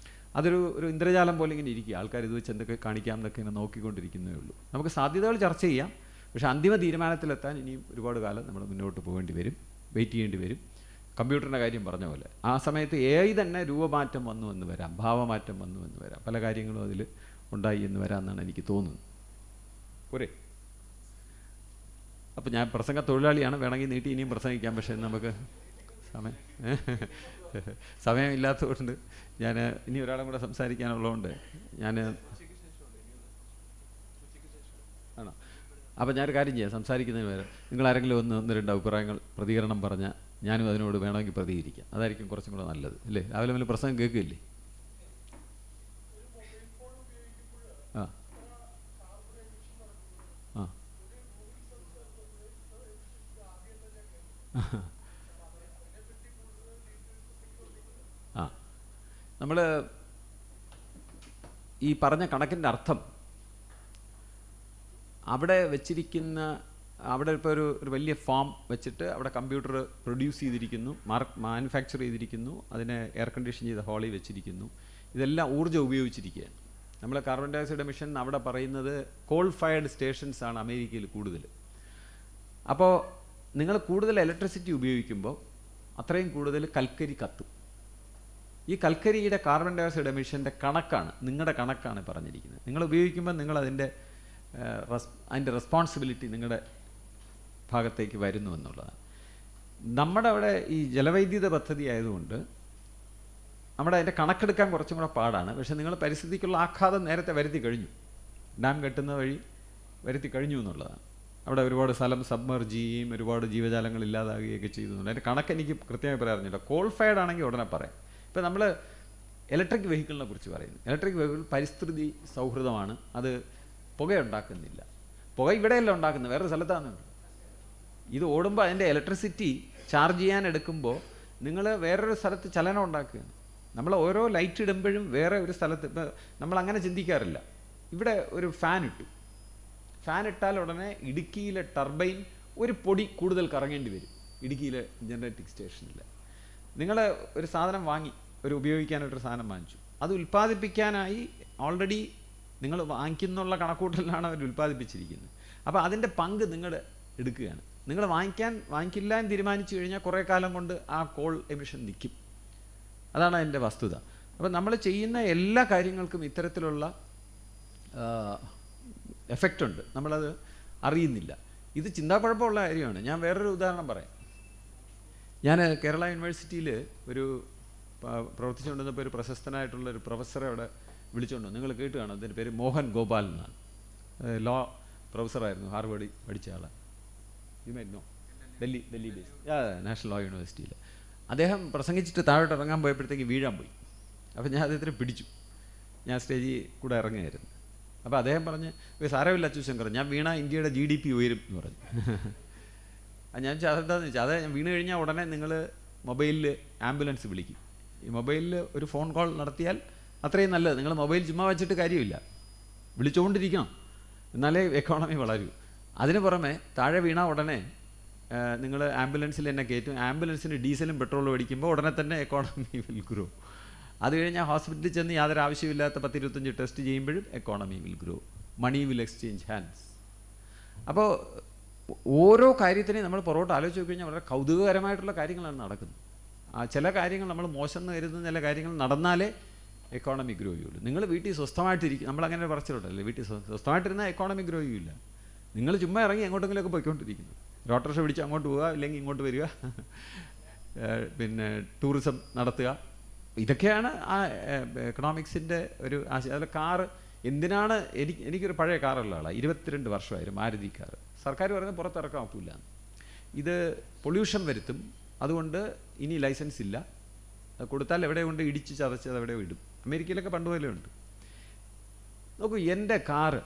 അതൊരു ഇന്ദ്രജാലം പോലെ ഇങ്ങനെ ഇരിക്കുക. ആൾക്കാർ ഇത് വെച്ച് എന്തൊക്കെ കാണിക്കാം എന്നൊക്കെ ഇങ്ങനെ നോക്കിക്കൊണ്ടിരിക്കുന്നേ ഉള്ളൂ. നമുക്ക് സാധ്യതകൾ ചർച്ച ചെയ്യാം, പക്ഷേ അന്തിമ തീരുമാനത്തിലെത്താൻ ഇനിയും ഒരുപാട് കാലം നമ്മൾ മുന്നോട്ട് പോകേണ്ടി വരും, വെയിറ്റ് ചെയ്യേണ്ടി വരും. കമ്പ്യൂട്ടറിൻ്റെ കാര്യം പറഞ്ഞ പോലെ ആ സമയത്ത് AI തന്നെ രൂപമാറ്റം വന്നു എന്ന് വരാം, ഭാവമാറ്റം വന്നു എന്ന് വരാം, പല കാര്യങ്ങളും അതിൽ ഉണ്ടായി എന്ന് വരാമെന്നാണ് എനിക്ക് തോന്നുന്നത്. പോരെ? അപ്പോൾ ഞാൻ പ്രസംഗ തൊഴിലാളിയാണ്, വേണമെങ്കിൽ നീട്ടി ഇനിയും പ്രസംഗിക്കാം. പക്ഷേ നമുക്ക് സമയമില്ലാത്തതുകൊണ്ട് ഞാൻ ഇനി ഒരാളും കൂടെ സംസാരിക്കാനുള്ളതുകൊണ്ട് ആണോ? അപ്പോൾ ഞാനൊരു കാര്യം ചെയ്യാം, സംസാരിക്കുന്നതിന് വരെ നിങ്ങൾ ആരെങ്കിലും ഒന്ന് രണ്ട് അഭിപ്രായങ്ങൾ പ്രതികരണം പറഞ്ഞാൽ ഞാനും അതിനോട് വേണമെങ്കിൽ പ്രതികരിക്കാം. അതായിരിക്കും കുറച്ചും കൂടെ നല്ലത്, അല്ലേ? രാവിലെ മുതൽ പ്രസംഗം കേൾക്കില്ലേ? ആ ആ നമ്മൾ ഈ പറഞ്ഞ കണക്കിൻ്റെ അർത്ഥം അവിടെ വെച്ചിരിക്കുന്ന, അവിടെ ഇപ്പോൾ ഒരു വലിയ ഫാം വെച്ചിട്ട് അവിടെ കമ്പ്യൂട്ടർ പ്രൊഡ്യൂസ് ചെയ്തിരിക്കുന്നു, മാനുഫാക്ചർ ചെയ്തിരിക്കുന്നു, അതിനെ എയർ കണ്ടീഷൻ ചെയ്ത ഹാളിൽ വെച്ചിരിക്കുന്നു. ഇതെല്ലാം ഊർജ്ജം ഉപയോഗിച്ചിരിക്കുകയാണ്. നമ്മൾ കാർബൺ ഡൈ ഓക്സൈഡ് എമിഷൻ അവിടെ പറയുന്നത് കോൾ ഫയർഡ് സ്റ്റേഷൻസ് ആണ് അമേരിക്കയിൽ കൂടുതൽ. അപ്പോൾ നിങ്ങൾ കൂടുതൽ ഇലക്ട്രിസിറ്റി ഉപയോഗിക്കുമ്പോൾ അത്രയും കൂടുതൽ കൽക്കരി കത്തും. ഈ കൽക്കരിയുടെ കാർബൺ ഡൈ ഓക്സൈഡ് എമിഷൻ്റെ കണക്കാണ്, നിങ്ങളുടെ കണക്കാണ് പറഞ്ഞിരിക്കുന്നത്. നിങ്ങൾ ഉപയോഗിക്കുമ്പോൾ നിങ്ങൾ അതിൻ്റെ റെസ്പോൺസിബിലിറ്റി നിങ്ങളുടെ ഭാഗത്തേക്ക് വരുന്നു എന്നുള്ളതാണ്. നമ്മുടെ അവിടെ ഈ ജലവൈദ്യുത പദ്ധതി ആയതുകൊണ്ട് നമ്മുടെ അതിൻ്റെ കണക്കെടുക്കാൻ കുറച്ചും കൂടെ പാടാണ്. പക്ഷേ നിങ്ങൾ പരിസ്ഥിതിക്കുള്ള ആഘാതം നേരത്തെ വരുത്തി കഴിഞ്ഞു, ഡാം കെട്ടുന്ന വഴി വരുത്തി കഴിഞ്ഞു എന്നുള്ളതാണ്. അവിടെ ഒരുപാട് സ്ഥലം സബ്മർജ് ചെയ്യുകയും ഒരുപാട് ജീവജാലങ്ങൾ ഇല്ലാതാകുകയൊക്കെ ചെയ്തുകൊണ്ട് അതിൻ്റെ കണക്ക് എനിക്ക് കൃത്യമായി പറയാറില്ല. കോൾ ഫയർഡ് ആണെങ്കിൽ ഉടനെ പറയാം. ഇപ്പം നമ്മൾ ഇലക്ട്രിക് വെഹിക്കിളിനെ കുറിച്ച് പറയുന്നു. ഇലക്ട്രിക് വെഹിക്കിൾ പരിസ്ഥിതി സൗഹൃദമാണ്, അത് പുകയുണ്ടാക്കുന്നില്ല. പുക ഇവിടെയല്ല ഉണ്ടാക്കുന്നത്, വേറൊരു സ്ഥലത്താണ്. ഇത് ഓടുമ്പോൾ അതിൻ്റെ ഇലക്ട്രിസിറ്റി ചാർജ് ചെയ്യാൻ എടുക്കുമ്പോൾ നിങ്ങൾ വേറൊരു സ്ഥലത്ത് ചലനം ഉണ്ടാക്കുകയാണ്. നമ്മൾ ഓരോ ലൈറ്റ് ഇടുമ്പോഴും വേറെ ഒരു സ്ഥലത്ത്, ഇപ്പം നമ്മളങ്ങനെ ചിന്തിക്കാറില്ല. ഇവിടെ ഒരു ഫാൻ ഇട്ടു, ഫാൻ ഇട്ടാൽ ഉടനെ ഇടുക്കിയിലെ ടർബൈൻ ഒരു പൊടി കൂടുതൽ കറങ്ങേണ്ടി വരും. ഇടുക്കിയിലെ ജനറേറ്റിംഗ് സ്റ്റേഷനിൽ നിങ്ങൾ ഒരു സാധനം വാങ്ങി, ഒരു ഉപയോഗിക്കാനായിട്ടൊരു സാധനം വാങ്ങിച്ചു, അത് ഉൽപ്പാദിപ്പിക്കാനായി ഓൾറെഡി നിങ്ങൾ വാങ്ങിക്കുന്നുള്ള കണക്കൂട്ടലിലാണ് അവർ ഉൽപ്പാദിപ്പിച്ചിരിക്കുന്നത്. അപ്പോൾ അതിൻ്റെ പങ്ക് നിങ്ങൾ എടുക്കുകയാണ്. നിങ്ങൾ വാങ്ങിക്കില്ല എന്ന് തീരുമാനിച്ചു കഴിഞ്ഞാൽ കുറേ കാലം കൊണ്ട് ആ കോൾ എമിഷൻ നിൽക്കും. അതാണ് അതിൻ്റെ വസ്തുത. അപ്പോൾ നമ്മൾ ചെയ്യുന്ന എല്ലാ കാര്യങ്ങൾക്കും ഇത്തരത്തിലുള്ള എഫക്റ്റ് ഉണ്ട്, നമ്മളത് അറിയുന്നില്ല. ഇത് ചിന്താക്കുഴപ്പമുള്ള കാര്യമാണ്. ഞാൻ വേറൊരു ഉദാഹരണം പറയാം. ഞാൻ കേരള യൂണിവേഴ്സിറ്റിയിൽ ഒരു പ്രവർത്തിച്ചുകൊണ്ടിരുന്നപ്പോൾ ഒരു പ്രശസ്തനായിട്ടുള്ളൊരു പ്രൊഫസറെ അവിടെ വിളിച്ചുകൊണ്ട്, നിങ്ങൾ കേട്ട് കാണും, അതിൻ്റെ പേര് മോഹൻ ഗോപാൽ എന്നാണ്. ലോ പ്രൊഫസറായിരുന്നു, ഹാർവേഡിൽ പഠിച്ച ആളാണ്. You may know, Delhi base, national law യൂണിവേഴ്സിറ്റിയിൽ. അദ്ദേഹം പ്രസംഗിച്ചിട്ട് താഴോട്ട് ഇറങ്ങാൻ പോയപ്പോഴത്തേക്ക് വീഴാൻ പോയി. അപ്പോൾ ഞാൻ അദ്ദേഹത്തിന് പിടിച്ചു. ഞാൻ സ്റ്റേജിൽ കൂടെ ഇറങ്ങുകയായിരുന്നു. അപ്പോൾ അദ്ദേഹം പറഞ്ഞ്, സാരമില്ല അച്ചു ശങ്കർ, ഞാൻ വീണ ഇന്ത്യയുടെ GDP ഉയരും എന്ന് പറഞ്ഞു. ഞാൻ അതെന്താണെന്ന് വെച്ചാൽ, അത് ഞാൻ വീണ് കഴിഞ്ഞാൽ ഉടനെ നിങ്ങൾ മൊബൈലിൽ ആംബുലൻസ് വിളിക്കും. ഈ മൊബൈലിൽ ഒരു ഫോൺ കോൾ നടത്തിയാൽ അത്രയും നല്ലത്. നിങ്ങൾ മൊബൈൽ ചുമ്മാ വെച്ചിട്ട് കാര്യമില്ല, വിളിച്ചുകൊണ്ടിരിക്കണം, എന്നാലേ എക്കോണമി വളരൂ. അതിന് പുറമെ താഴെ വീണാൽ ഉടനെ നിങ്ങൾ ആംബുലൻസിൽ തന്നെ കയറ്റും. ആംബുലൻസിന് ഡീസലും പെട്രോളും അടിക്കുമ്പോൾ ഉടനെ തന്നെ എക്കോണമി വിൽ ഗ്രോ. അത് കഴിഞ്ഞാൽ ഹോസ്പിറ്റലിൽ ചെന്ന് യാതൊരു ആവശ്യമില്ലാത്ത 10-25 ടെസ്റ്റ് ചെയ്യുമ്പോഴും economy will grow, money will exchange hands. അപ്പോൾ ഓരോ കാര്യത്തിനെയും നമ്മൾ പുറകോട്ട് ആലോചിച്ച് നോക്കി കഴിഞ്ഞാൽ വളരെ കൗതുകകരമായിട്ടുള്ള കാര്യങ്ങളാണ് നടക്കുന്നത്. ചില കാര്യങ്ങൾ നമ്മൾ മോശം എന്ന് കരുതുന്ന ചില കാര്യങ്ങൾ നടന്നാലേ എക്കോണമി ഗ്രോ ചെയ്യുള്ളൂ. നിങ്ങൾ വീട്ടിൽ സ്വസ്ഥമായിട്ടിരിക്കും, നമ്മളങ്ങനെ പറച്ചിലുണ്ടല്ലേ, വീട്ടിൽ സ്വസ്ഥമായിട്ടിരുന്നാൽ എക്കോണമി ഗ്രോ ചെയ്യില്ല. നിങ്ങൾ ചുമ്മാ ഇറങ്ങി എങ്ങോട്ടെങ്കിലുമൊക്കെ പോയിക്കൊണ്ടിരിക്കുന്നു, ഓട്ടോറിക്ഷ പിടിച്ച് അങ്ങോട്ട് പോവുക, ഇല്ലെങ്കിൽ ഇങ്ങോട്ട് വരിക, പിന്നെ ടൂറിസം നടത്തുക. ഇതൊക്കെയാണ് ആ എക്കണോമിക്സിൻ്റെ ഒരു ആശയം. അതിൽ കാറ് എന്തിനാണ്, എനിക്കൊരു പഴയ കാറുള്ള ആളാണ്, 22 വർഷമായിരുന്നു, മാരുതി കാറ്. സർക്കാർ പറയുന്നത് പുറത്തിറക്കാൻ ഒക്കില്ല, ഇത് പൊല്യൂഷൻ വരുത്തും, അതുകൊണ്ട് ഇനി ലൈസൻസ് ഇല്ല, കൊടുത്താൽ എവിടെ കൊണ്ട് ഇടിച്ച് ചതച്ചത് എവിടെ ഇടും. അമേരിക്കയിലൊക്കെ പണ്ടുപോലെ ഉണ്ട്. നോക്കൂ, എൻ്റെ കാറ്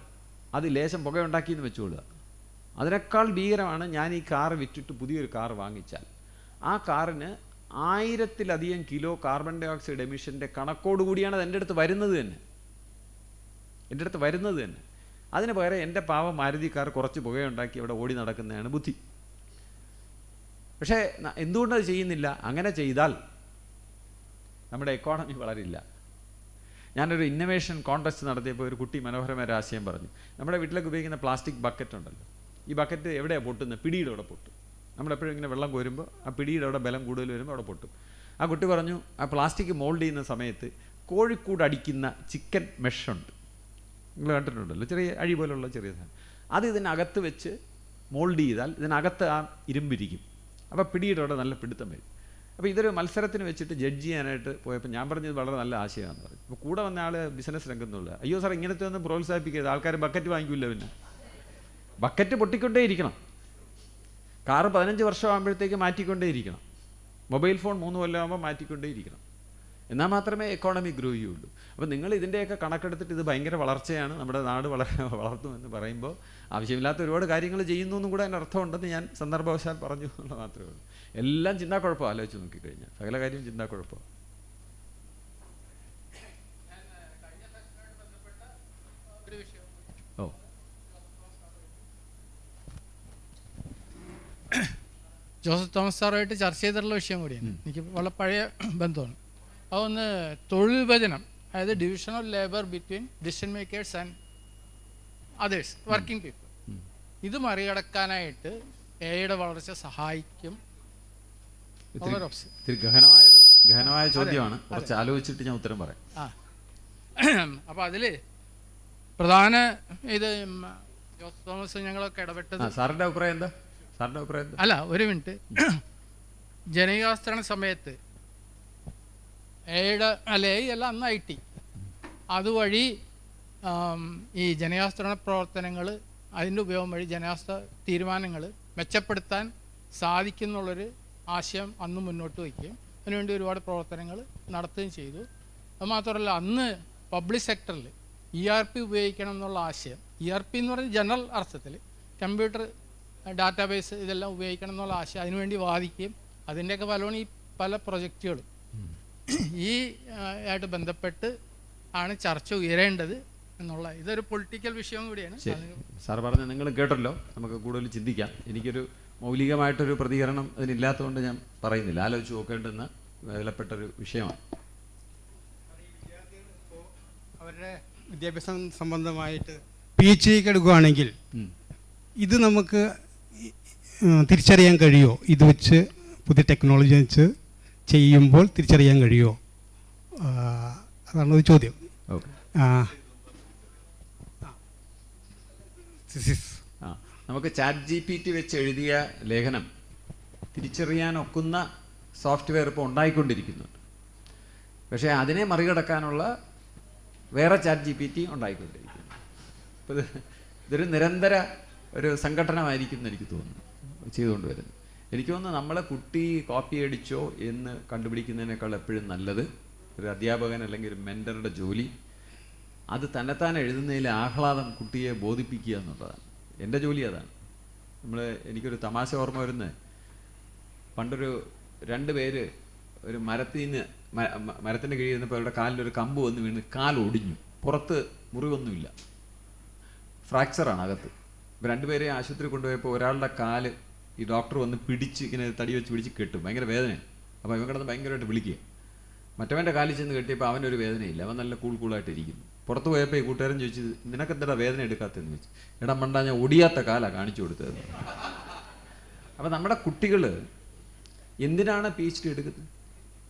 അത് ലേശം പുകയുണ്ടാക്കിയെന്ന് വെച്ചുകൊള്ളുക, അതിനേക്കാൾ ഭീകരമാണ് ഞാൻ ഈ കാറ് വിറ്റിട്ട് പുതിയൊരു കാറ് വാങ്ങിച്ചാൽ ആ കാറിന് 1000-ലധികം കിലോ കാർബൺ ഡൈ ഓക്സൈഡ് എമിഷൻ്റെ കണക്കോടുകൂടിയാണ് അത് എൻ്റെ അടുത്ത് വരുന്നത് തന്നെ. അതിന് പകരം എൻ്റെ പാവം മാരുതി കാർ കുറച്ച് പുകയുണ്ടാക്കി അവിടെ ഓടി നടക്കുന്നതാണ് ബുദ്ധി. പക്ഷേ എന്തുകൊണ്ടത് ചെയ്യുന്നില്ല? അങ്ങനെ ചെയ്താൽ നമ്മുടെ എക്കോണമി വളരില്ല. ഞാനൊരു ഇന്നൊവേഷൻ കോൺടെസ്റ്റ് നടത്തിയപ്പോൾ ഒരു കുട്ടി മനോഹരമായ ഒരു ആശയം പറഞ്ഞു. നമ്മുടെ വീട്ടിലേക്ക് ഉപയോഗിക്കുന്ന പ്ലാസ്റ്റിക് ബക്കറ്റ് ഉണ്ടല്ലോ, ഈ ബക്കറ്റ് എവിടെയാണ് പൊട്ടുന്നത്? പിടിയുടെ അവിടെ പൊട്ടും. നമ്മളെപ്പോഴും ഇങ്ങനെ വെള്ളം കോരുമ്പോൾ ആ പിടിയുടെ അവിടെ ബലം കൂടുതൽ വരുമ്പോൾ അവിടെ പൊട്ടും. ആ കുട്ടി പറഞ്ഞു, ആ പ്ലാസ്റ്റിക് മോൾഡ് ചെയ്യുന്ന സമയത്ത് കോഴിക്കൂട് അടിക്കുന്ന ചിക്കൻ മെഷുണ്ട്, നിങ്ങൾ കണ്ടിട്ടുണ്ടല്ലോ, ചെറിയ അഴി പോലുള്ള ചെറിയ സാധനം, അത് ഇതിനകത്ത് വെച്ച് മോൾഡ് ചെയ്താൽ ഇതിനകത്ത് ആ ഇരുമ്പിരിക്കും. അപ്പോൾ പിടിയുടെ അവിടെ നല്ല പിടുത്തം വരും. അപ്പോൾ ഇതൊരു മത്സരത്തിന് വെച്ചിട്ട് ജഡ്ജ് ചെയ്യാനായിട്ട് പോയപ്പോൾ ഞാൻ പറഞ്ഞത് വളരെ നല്ല ആശയമാണെന്ന് പറഞ്ഞു. അപ്പോൾ കൂടെ വന്ന ആൾ ബിസിനസ് രംഗത്തുള്ള, അയ്യോ സാർ ഇങ്ങനത്തെ ഒന്നും പ്രോത്സാഹിപ്പിക്കരുത്, ആൾക്കാർ ബക്കറ്റ് വാങ്ങിക്കില്ല, പിന്നെ ബക്കറ്റ് പൊട്ടിക്കൊണ്ടേ ഇരിക്കണം, കാറ് 15 വർഷം ആകുമ്പോഴത്തേക്ക് മാറ്റിക്കൊണ്ടേ ഇരിക്കണം, മൊബൈൽ ഫോൺ 3 കൊല്ലമാകുമ്പോൾ മാറ്റിക്കൊണ്ടേ ഇരിക്കണം, എന്നാൽ മാത്രമേ എക്കോണമി ഗ്രോ ചെയ്യുള്ളൂ. അപ്പോൾ നിങ്ങൾ ഇതിൻ്റെയൊക്കെ കണക്കെടുത്തിട്ട് ഇത് ഭയങ്കര വളർച്ചയാണ്, നമ്മുടെ നാട് വളരെ വളർത്തുമെന്ന് പറയുമ്പോൾ ആവശ്യമില്ലാത്ത ഒരുപാട് കാര്യങ്ങൾ ചെയ്യുന്നു എന്നും കൂടെ അതിൻ്റെ അർത്ഥമുണ്ടെന്ന് ഞാൻ സന്ദർഭവശാൽ പറഞ്ഞു എന്നുള്ളത് മാത്രമേ ഉള്ളൂ. എല്ലാം ചിന്താക്കുഴപ്പം ആലോചിച്ച് നോക്കിക്കഴിഞ്ഞാൽ സകല കാര്യം ചിന്താക്കുഴപ്പം. ഓ, ജോസഫ് തോമസ് സാറുമായിട്ട് ചർച്ച ചെയ്തിട്ടുള്ള വിഷയം കൂടിയാണ്. എനിക്ക് വളരെ പഴയ ബന്ധമാണ്. അതൊന്ന് തൊഴിൽ വിഭജനം, അതായത് division of labour between decision makers and others, working people, ഇത് മറികടക്കാനായിട്ട് എയുടെ വളർച്ച സഹായിക്കും. ഗഹനമായ ചോദ്യമാണ്, കുറച്ച് ആലോചിച്ചിട്ട് ഞാൻ ഉത്തരം പറയാം. അപ്പോൾ അതിൽ പ്രധാന ഇത് ജോസഫ് തോമസ് ഞങ്ങളൊക്കെ ഇടപെട്ടത്. സാറിൻ്റെ അഭിപ്രായം എന്താ? അല്ല, ഒരു മിനിറ്റ്. ജനകീയാസൂത്രണ സമയത്ത് എയുടെ അല്ല എല്ലാം അന്ന് IT, അതുവഴി ഈ ജനകീയാസൂത്രണ പ്രവർത്തനങ്ങൾ, അതിൻ്റെ ഉപയോഗം വഴി ജനകീയാസൂത്രണ തീരുമാനങ്ങൾ മെച്ചപ്പെടുത്താൻ സാധിക്കുന്നുള്ളൊരു ആശയം അന്ന് മുന്നോട്ട് വയ്ക്കുകയും അതിനുവേണ്ടി ഒരുപാട് പ്രവർത്തനങ്ങൾ നടത്തുകയും ചെയ്തു. അതുമാത്രമല്ല, അന്ന് പബ്ലിക് സെക്ടറിൽ ERP ഉപയോഗിക്കണം എന്നുള്ള ആശയം, ERP എന്ന് പറഞ്ഞാൽ ജനറൽ അർത്ഥത്തിൽ കമ്പ്യൂട്ടർ ഡാറ്റാബേസ് ഇതെല്ലാം ഉപയോഗിക്കണം എന്നുള്ള ആശയം, അതിനുവേണ്ടി വാദിക്കുകയും അതിൻ്റെയൊക്കെ ഫലമാണ് ഈ പല പ്രൊജക്റ്റുകളും. ഈ ആയിട്ട് ബന്ധപ്പെട്ട് ആണ് ചർച്ച ഉയരേണ്ടത് എന്നുള്ള, ഇതൊരു പൊളിറ്റിക്കൽ വിഷയം കൂടിയാണ്. സാർ പറഞ്ഞ നിങ്ങൾ കേട്ടല്ലോ, നമുക്ക് കൂടുതൽ ചിന്തിക്കാം. എനിക്കൊരു മൗലികമായിട്ടൊരു പ്രതികരണം അതിനില്ലാത്തതുകൊണ്ട് ഞാൻ പറയുന്നില്ല, ആലോചിച്ച് നോക്കേണ്ടുന്ന വിലപ്പെട്ടൊരു വിഷയമാണ്. അവരുടെ വിദ്യാഭ്യാസം സംബന്ധമായിട്ട് PhD എടുക്കുകയാണെങ്കിൽ ഇത് നമുക്ക് തിരിച്ചറിയാൻ കഴിയുമോ? ഇത് വെച്ച് പുതിയ ടെക്നോളജി വെച്ച് ചെയ്യുമ്പോൾ തിരിച്ചറിയാൻ കഴിയുമോ? അതാണ് ഒരു ചോദ്യം. നമുക്ക് ChatGPT വെച്ച് എഴുതിയ ലേഖനം തിരിച്ചറിയാൻ ഒക്കുന്ന സോഫ്റ്റ്വെയർ ഇപ്പോൾ ഉണ്ടായിക്കൊണ്ടിരിക്കുന്നുണ്ട്. പക്ഷേ അതിനെ മറികടക്കാനുള്ള വേറെ ChatGPT ഉണ്ടായിക്കൊണ്ടിരിക്കുന്നു. അപ്പോൾ ഇതൊരു നിരന്തര ഒരു സംഘടനമായിരിക്കും എന്ന് എനിക്ക് തോന്നുന്നു ചെയ്തുകൊണ്ട് വരുന്നത്. എനിക്ക് തോന്നുന്നു നമ്മളെ കുട്ടി കോപ്പി അടിച്ചോ എന്ന് കണ്ടുപിടിക്കുന്നതിനേക്കാൾ എപ്പോഴും നല്ലത് ഒരു അധ്യാപകൻ അല്ലെങ്കിൽ ഒരു മെൻറ്ററുടെ ജോലി അത് തന്നെത്താൻ എഴുതുന്നതിൽ ആഹ്ലാദം കുട്ടിയെ ബോധിപ്പിക്കുക എന്നുള്ളതാണ്. എൻ്റെ ജോലി അതാണ്. എനിക്കൊരു തമാശ ഓർമ്മ വരുന്നത്, പണ്ടൊരു 2 പേര് ഒരു മരത്തിൻ്റെ കീഴിൽ നിന്നപ്പോൾ അവരുടെ കാലിലൊരു കമ്പ് വന്ന് വീണ് കാൽ ഒടിഞ്ഞു. പുറത്ത് മുറിവൊന്നുമില്ല, ഫ്രാക്ചറാണ് അകത്ത്. ഇപ്പോൾ 2 പേരെ ആശുപത്രി കൊണ്ടുപോയപ്പോൾ ഒരാളുടെ കാല് ഈ ഡോക്ടർ വന്ന് പിടിച്ച് ഇങ്ങനെ തടി വെച്ച് പിടിച്ച് കെട്ടും, ഭയങ്കര വേദനയാണ്. അപ്പോൾ ഇവൻ കിടന്ന് ഭയങ്കരമായിട്ട് വിളിക്കുക. മറ്റവൻ്റെ കാലിൽ ചെന്ന് കെട്ടിയപ്പോൾ അവനൊരു വേദനയില്ല, അവൻ നല്ല കൂളായിട്ട് ഇരിക്കുന്നു. പുറത്ത് പോയപ്പോൾ ഈ കൂട്ടുകാരൻ ചോദിച്ചു, നിനക്കെന്താ വേദന എടുക്കാത്തതെന്ന് ചോദിച്ചു. എടാ മണ്ടാ, ഞാൻ ഒടിയാത്ത കാലാണ് കാണിച്ചു കൊടുത്തത്. അപ്പോൾ നമ്മുടെ കുട്ടികൾ എന്തിനാണ് PhD എടുക്കുന്നത്?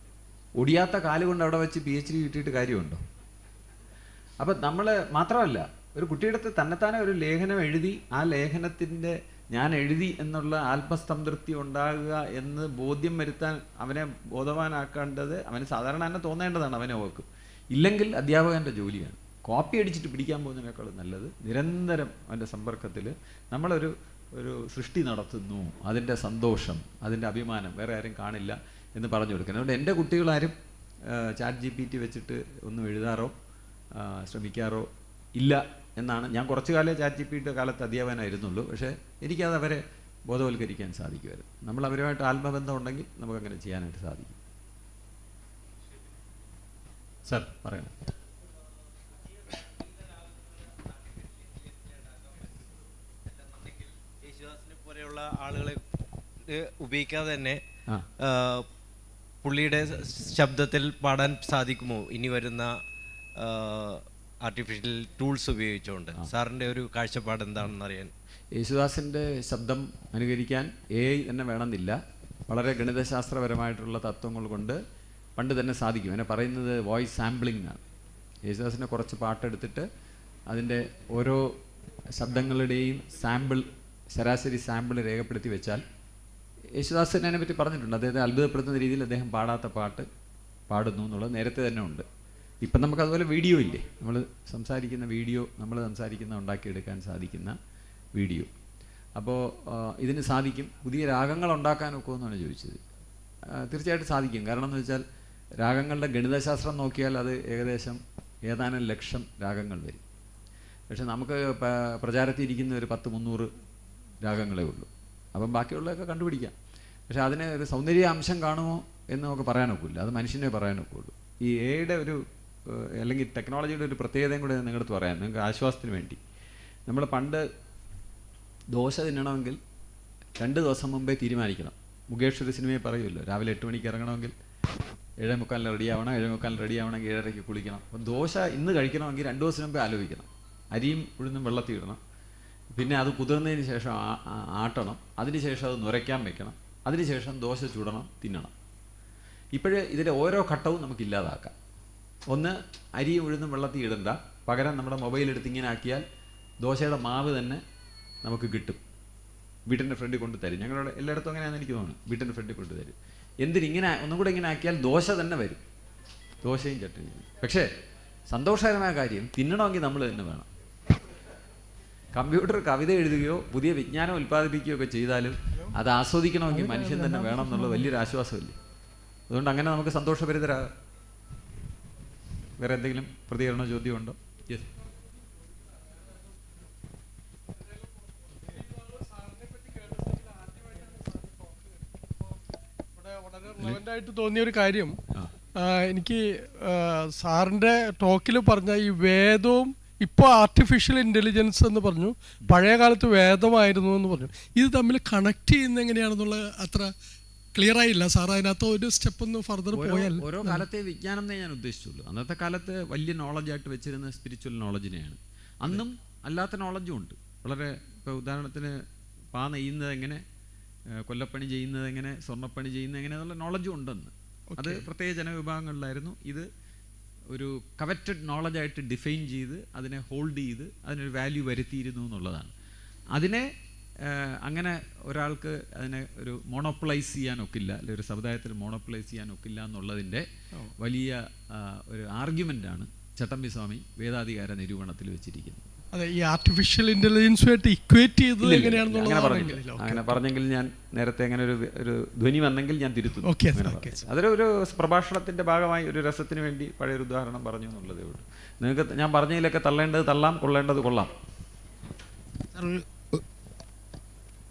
ഒടിയാത്ത കാല് കൊണ്ട് അവിടെ വെച്ച് PhD കിട്ടിയിട്ട് കാര്യമുണ്ടോ? അപ്പം നമ്മൾ മാത്രമല്ല, ഒരു കുട്ടിയുടെ അടുത്ത് തന്നെത്താനെ ഒരു ലേഖനം എഴുതി ആ ലേഖനത്തിൻ്റെ ഞാൻ എഴുതി എന്നുള്ള ആത്മസംതൃപ്തി ഉണ്ടാകുക എന്ന് ബോധ്യം വരുത്താൻ അവനെ ബോധവാനാക്കേണ്ടത് അവന് സാധാരണ തന്നെ തോന്നേണ്ടതാണ്. അവനെ ഓർക്കും. ഇല്ലെങ്കിൽ അധ്യാപകൻ്റെ ജോലിയാണ്. കോപ്പി അടിച്ചിട്ട് പിടിക്കാൻ പോകുന്നതിനേക്കാൾ നല്ലത് നിരന്തരം അവൻ്റെ സമ്പർക്കത്തിൽ നമ്മളൊരു സൃഷ്ടി നടത്തുന്നു, അതിൻ്റെ സന്തോഷം, അതിൻ്റെ അഭിമാനം വേറെ ആരും കാണില്ല എന്ന് പറഞ്ഞു കൊടുക്കണം. അതുകൊണ്ട് എൻ്റെ കുട്ടികളാരും ChatGPT വെച്ചിട്ട് ഒന്നും എഴുതാറോ ശ്രമിക്കാറോ ഇല്ല എന്നാണ്. ഞാൻ കുറച്ച് കാലം ChatGPT കാലത്ത് അധ്യാപകനായിരുന്നുള്ളൂ. പക്ഷേ എനിക്കത് അവരെ ബോധവൽക്കരിക്കാൻ സാധിക്കുമായിരുന്നു. നമ്മൾ അവരുമായിട്ട് ആത്മബന്ധം ഉണ്ടെങ്കിൽ നമുക്കങ്ങനെ ചെയ്യാനായിട്ട് സാധിക്കും. സർ പറയണം. യേശുദാസിനെ പോലെയുള്ള ആളുകളെ ഉപയോഗിക്കാതെ തന്നെ പുള്ളിയുടെ ശബ്ദത്തിൽ പാടാൻ സാധിക്കുമോ ഇനി വരുന്ന ആർട്ടിഫിഷ്യൽ ടൂൾസ് ഉപയോഗിച്ചുകൊണ്ട്? സാറിൻ്റെ ഒരു കാഴ്ചപ്പാട് എന്താണെന്ന് അറിയാൻ. യേശുദാസിൻ്റെ ശബ്ദം അനുകരിക്കാൻ AI തന്നെ വേണമെന്നില്ല. വളരെ ഗണിതശാസ്ത്രപരമായിട്ടുള്ള തത്വങ്ങൾ കൊണ്ട് പണ്ട് തന്നെ സാധിക്കും. എന്നെ പറയുന്നത് വോയിസ് സാമ്പിളിംഗ് ആണ്. യേശുദാസിൻ്റെ കുറച്ച് പാട്ടെടുത്തിട്ട് അതിൻ്റെ ഓരോ ശബ്ദങ്ങളുടെയും ശരാശരി സാമ്പിൾ രേഖപ്പെടുത്തി വെച്ചാൽ യേശുദാസ് അതിനെ പറ്റി പറഞ്ഞിട്ടുണ്ട്. അദ്ദേഹത്തെ അത്ഭുതപ്പെടുത്തുന്ന രീതിയിൽ അദ്ദേഹം പാടാത്ത പാട്ട് പാടുന്നു എന്നുള്ളത് നേരത്തെ തന്നെ ഉണ്ട്. ഇപ്പം നമുക്കതുപോലെ വീഡിയോ ഇല്ലേ, നമ്മൾ സംസാരിക്കുന്ന ഉണ്ടാക്കിയെടുക്കാൻ സാധിക്കുന്ന വീഡിയോ. അപ്പോൾ ഇതിന് സാധിക്കും. പുതിയ രാഗങ്ങൾ ഉണ്ടാക്കാനൊക്കെ എന്നാണ് ചോദിച്ചത്. തീർച്ചയായിട്ടും സാധിക്കും. കാരണം എന്ന് വെച്ചാൽ രാഗങ്ങളുടെ ഗണിതശാസ്ത്രം നോക്കിയാൽ അത് ഏകദേശം ഏതാനും ലക്ഷം രാഗങ്ങൾ വരും. പക്ഷെ നമുക്ക് പ്രചാരത്തിൽ ഇരിക്കുന്ന ഒരു 10-300 രാഗങ്ങളേ ഉള്ളൂ. അപ്പം ബാക്കിയുള്ളതൊക്കെ കണ്ടുപിടിക്കാം. പക്ഷെ അതിന് ഒരു സൗന്ദര്യ അംശം കാണുമോ എന്ന് നമുക്ക് പറയാനൊക്കില്ല. അത് മനുഷ്യനെ പറയാനൊക്കെ ഉള്ളൂ. ഈ AI ഒരു അല്ലെങ്കിൽ ടെക്നോളജിയുടെ ഒരു പ്രത്യേകതയും കൂടെ നിങ്ങളടുത്ത് പറയാം, നിങ്ങൾക്ക് ആശ്വാസത്തിന് വേണ്ടി. നമ്മൾ പണ്ട് ദോശ തിന്നണമെങ്കിൽ 2 ദിവസം മുമ്പേ തീരുമാനിക്കണം. മുകേഷ് ഒരു സിനിമയെ പറയുമല്ലോ, രാവിലെ 8 മണിക്ക് ഇറങ്ങണമെങ്കിൽ 7:45 റെഡിയാവണം, 7:45 റെഡിയാവണമെങ്കിൽ 7:30 കുളിക്കണം. അപ്പം ദോശ ഇന്ന് കഴിക്കണമെങ്കിൽ 2 ദിവസം മുമ്പേ ആലോചിക്കണം. അരിയും ഉഴുന്നും വെള്ളത്തിൽ ഇടണം, പിന്നെ അത് കുതിർന്നതിന് ശേഷം ആട്ടണം, അതിനുശേഷം അത് നുരയ്ക്കാൻ വെക്കണം, അതിനുശേഷം ദോശ ചുടണം, തിന്നണം. ഇപ്പോഴേ ഇതിൻ്റെ ഓരോ ഘട്ടവും നമുക്ക് ഇല്ലാതാക്കാം. ഒന്ന്, അരിയും ഉഴുന്നും വെള്ളത്തിൽ ഇടണ്ട, പകരം നമ്മുടെ മൊബൈലെടുത്ത് ഇങ്ങനെ ആക്കിയാൽ ദോശയുടെ മാവ് തന്നെ നമുക്ക് കിട്ടും. വീട്ടിൻ്റെ ഫ്രണ്ടിൽ കൊണ്ട് തരും. ഞങ്ങളുടെ എല്ലായിടത്തും അങ്ങനെയാണെന്ന് എനിക്ക് തോന്നുന്നു. വീട്ടിൻ്റെ ഫ്രണ്ടിൽ കൊണ്ട് തരും. എന്തിനിങ്ങനെ ഒന്നും കൂടെ ഇങ്ങനെ ആക്കിയാൽ ദോശ തന്നെ വരും, ദോശയും ചട്നിയും. പക്ഷേ സന്തോഷകരമായ കാര്യം, തിന്നണമെങ്കിൽ നമ്മൾ തന്നെ വേണം. കമ്പ്യൂട്ടർ കവിത എഴുതുകയോ പുതിയ വിജ്ഞാനം ഉൽപ്പാദിപ്പിക്കുകയോ ഒക്കെ ചെയ്താലും അത് ആസ്വദിക്കണമെങ്കിൽ മനുഷ്യൻ തന്നെ വേണം എന്നുള്ള വലിയൊരു ആശ്വാസമില്ലേ. അതുകൊണ്ട് അങ്ങനെ നമുക്ക് സന്തോഷഭരിതരാകാം. വേറെ എന്തെങ്കിലും പ്രതികരണമോ ചോദ്യം ഉണ്ടോ? യെസ്. വളരെ റിലവൻ്റായിട്ട് തോന്നിയ ഒരു കാര്യം, എനിക്ക് സാറിൻ്റെ ടോക്കിൽ പറഞ്ഞ ഈ വേദവും ഇപ്പോൾ ആർട്ടിഫിഷ്യൽ ഇൻ്റലിജൻസ് എന്ന് പറഞ്ഞു, പഴയ കാലത്ത് വേദമായിരുന്നു എന്ന് പറഞ്ഞു. ഇത് തമ്മിൽ കണക്ട് ചെയ്യുന്നത് എങ്ങനെയാണെന്നുള്ള അത്ര ക്ലിയർ ആയില്ല സാർ. അതിനകത്ത് ഒരു സ്റ്റെപ്പ് ഒന്ന് ഫർദർ പോയാൽ. ഓരോ കാലത്തെ വിജ്ഞാനം എന്നേ ഞാൻ ഉദ്ദേശിച്ചുള്ളൂ. അന്നത്തെ കാലത്ത് വലിയ നോളജായിട്ട് വെച്ചിരുന്ന സ്പിരിച്വൽ നോളജിനെയാണ്. അന്നും അല്ലാത്ത നോളജും ഉണ്ട് വളരെ. ഇപ്പോൾ ഉദാഹരണത്തിന് പാ നെയ്യുന്നത് എങ്ങനെ, കൊല്ലപ്പണി ചെയ്യുന്നത് എങ്ങനെ, സ്വർണ്ണപ്പണി ചെയ്യുന്നത് എങ്ങനെ എന്നുള്ള നോളജും ഉണ്ടെന്ന്. അത് പ്രത്യേക ജനവിഭാഗങ്ങളിലായിരുന്നു. ഇത് ഒരു കവറ്റഡ് നോളജായിട്ട് ഡിഫൈൻ ചെയ്ത് അതിനെ ഹോൾഡ് ചെയ്ത് അതിനൊരു വാല്യൂ വരുത്തിയിരുന്നു എന്നുള്ളതാണ്. അതിനെ അങ്ങനെ ഒരാൾക്ക് അതിനെ ഒരു മോണോപ്പൊളൈസ് ചെയ്യാനൊക്കില്ല, അല്ലെങ്കിൽ ഒരു സമുദായത്തിൽ മോണോപ്പൊളൈസ് ചെയ്യാനൊക്കില്ല എന്നുള്ളതിൻ്റെ വലിയ ഒരു ആർഗ്യുമെൻ്റാണ് ചട്ടമ്പി സ്വാമി വേദാധികാര നിരൂപണത്തിൽ വെച്ചിരിക്കുന്നത്. അതെ, ഈ ആർട്ടിഫിഷ്യൽ ഇന്റലിജൻസുമായിട്ട് ഇക്വേറ്റ് ചെയ്തത് എങ്ങനെയാണെന്നുള്ളത് അങ്ങനെ പറഞ്ഞെങ്കിൽ ഞാൻ നേരത്തെ അങ്ങനെ ഒരു ധ്വനി വന്നെങ്കിൽ ഞാൻ തിരുത്തുന്നു. അതൊരു പ്രഭാഷണത്തിന്റെ ഭാഗമായി ഒരു രസത്തിന് വേണ്ടി പഴയൊരു ഉദാഹരണം പറഞ്ഞു എന്നുള്ളതേ ഉള്ളൂ. നിങ്ങൾക്ക് ഞാൻ പറഞ്ഞതിലൊക്കെ തള്ളേണ്ടത് തള്ളാം, കൊള്ളേണ്ടത് കൊള്ളാം.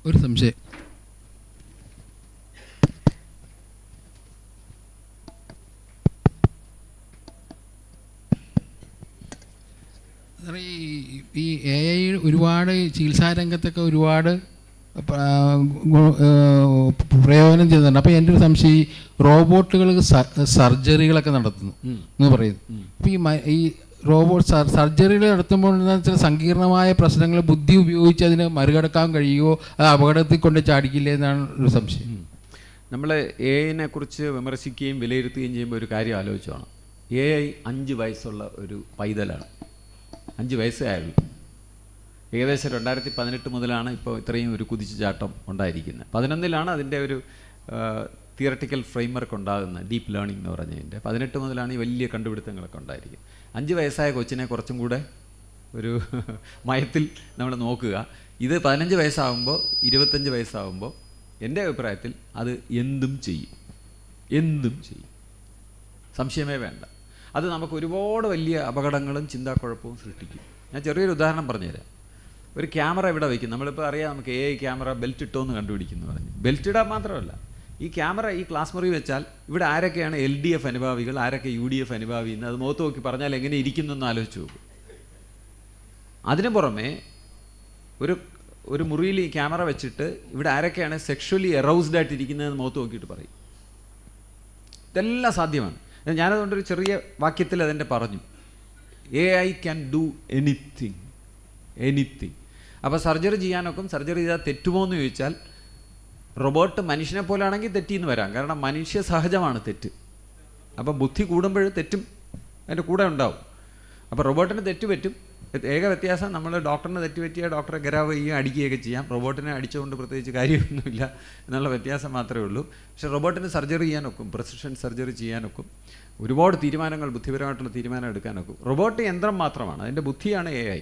ഒരു സംശയം. ഈ എ ഐ ഒരുപാട് ചികിത്സാ രംഗത്തൊക്കെ ഒരുപാട് പ്രയോജനം ചെയ്യുന്നുണ്ട്. അപ്പോൾ എൻ്റെ ഒരു സംശയം, ഈ റോബോട്ടുകൾക്ക് സർജറികളൊക്കെ നടത്തുന്നു എന്ന് പറയുന്നു. അപ്പോൾ ഈ റോബോട്ട് സർജറികൾ നടത്തുമ്പോൾ ചില സങ്കീർണമായ പ്രശ്നങ്ങൾ ബുദ്ധി ഉപയോഗിച്ച് അതിനെ മറികടക്കാൻ കഴിയുമോ, അത് അപകടത്തിൽ കൊണ്ട് ചാടിക്കില്ലേ എന്നാണ് ഒരു സംശയം. നമ്മൾ എ ഐനെ കുറിച്ച് വിമർശിക്കുകയും വിലയിരുത്തുകയും ചെയ്യുമ്പോൾ ഒരു കാര്യം ആലോചിച്ചോണം. എ ഐ 5 വയസ്സുള്ള ഒരു പൈതലാണ്. 5 വയസ്സേ ആയുള്ളൂ. ഏകദേശം 2018 മുതലാണ് ഇപ്പോൾ ഇത്രയും ഒരു കുതിച്ചുചാട്ടം ഉണ്ടായിരിക്കുന്നത്. 11-ലാണ് അതിൻ്റെ ഒരു തിയറട്ടിക്കൽ ഫ്രെയിംവർക്ക് ഉണ്ടാകുന്നത്, ഡീപ്പ് ലേണിംഗ് എന്ന് പറഞ്ഞതിൻ്റെ. 18 മുതലാണ് ഈ വലിയ കണ്ടുപിടുത്തങ്ങളൊക്കെ ഉണ്ടായിരിക്കുന്നത്. 5 വയസ്സായ കൊച്ചിനെ കുറച്ചും കൂടെ ഒരു മയത്തിൽ നമ്മൾ നോക്കുക. ഇത് 15 വയസ്സാകുമ്പോൾ 25 വയസ്സാകുമ്പോൾ എൻ്റെ അഭിപ്രായത്തിൽ അത് എന്തും ചെയ്യും, സംശയമേ വേണ്ട. അത് നമുക്ക് ഒരുപാട് വലിയ അപകടങ്ങളും ചിന്താക്കുഴപ്പവും സൃഷ്ടിക്കും. ഞാൻ ചെറിയൊരു ഉദാഹരണം പറഞ്ഞുതരാം. ഒരു ക്യാമറ ഇവിടെ വയ്ക്കും. നമ്മളിപ്പോൾ അറിയാം, നമുക്ക് എ ഐ ക്യാമറ ബെൽറ്റ് ഇട്ടോ എന്ന് കണ്ടുപിടിക്കുന്നു പറഞ്ഞു. ബെൽറ്റ് ഇടാൻ മാത്രമല്ല, ഈ ക്യാമറ ഈ ക്ലാസ് മുറി വെച്ചാൽ ഇവിടെ ആരൊക്കെയാണ് LDF അനുഭാവികൾ, ആരൊക്കെ UDF അനുഭാവി എന്ന് അത് മുഖത്ത് നോക്കി പറഞ്ഞാൽ എങ്ങനെ ഇരിക്കുന്നു ആലോചിച്ച് നോക്കും. അതിനു പുറമെ ഒരു മുറിയിൽ ഈ ക്യാമറ വെച്ചിട്ട് ഇവിടെ ആരൊക്കെയാണ് സെക്ഷുവലി എറൗസ്ഡ് ആയിട്ടിരിക്കുന്നതെന്ന് മുഖത്ത് നോക്കിയിട്ട് പറയും. ഇതെല്ലാം സാധ്യമാണ്. ഞാനതുകൊണ്ടൊരു ചെറിയ വാക്യത്തിൽ അതെന്നെ പറഞ്ഞു, AI ക്യാൻ ഡു എനിത്തിങ്. അപ്പോൾ സർജറി ചെയ്യാനൊക്കെ, സർജറി ചെയ്താൽ തെറ്റുമോ എന്ന് ചോദിച്ചാൽ റോബോട്ട് മനുഷ്യനെ പോലാണെങ്കിൽ തെറ്റിന്ന് വരാം. കാരണം മനുഷ്യ സഹജമാണ് തെറ്റ്. അപ്പോൾ ബുദ്ധി കൂടുമ്പോൾ തെറ്റും അതിൻ്റെ കൂടെ ഉണ്ടാവും. അപ്പോൾ റോബോട്ടിന് തെറ്റ് പറ്റും. ഏക വ്യത്യാസം, നമ്മൾ ഡോക്ടറിന് തെറ്റ് പറ്റിയാൽ ഡോക്ടറെ ഗരാവ് ചെയ്യുകയും അടിക്കുകയൊക്കെ ചെയ്യാം. റോബോട്ടിനെ അടിച്ചുകൊണ്ട് പ്രത്യേകിച്ച് കാര്യമൊന്നുമില്ല എന്നുള്ള വ്യത്യാസം മാത്രമേ ഉള്ളൂ. പക്ഷേ റോബോട്ടിന് സർജറി ചെയ്യാനൊക്കും, പ്രിസിഷൻ സർജറി ചെയ്യാനൊക്കും, ഒരുപാട് തീരുമാനങ്ങൾ, ബുദ്ധിപരമായിട്ടുള്ള തീരുമാനം എടുക്കാനൊക്കും. റോബോട്ട് യന്ത്രം മാത്രമാണ്, അതിൻ്റെ ബുദ്ധിയാണ് AI.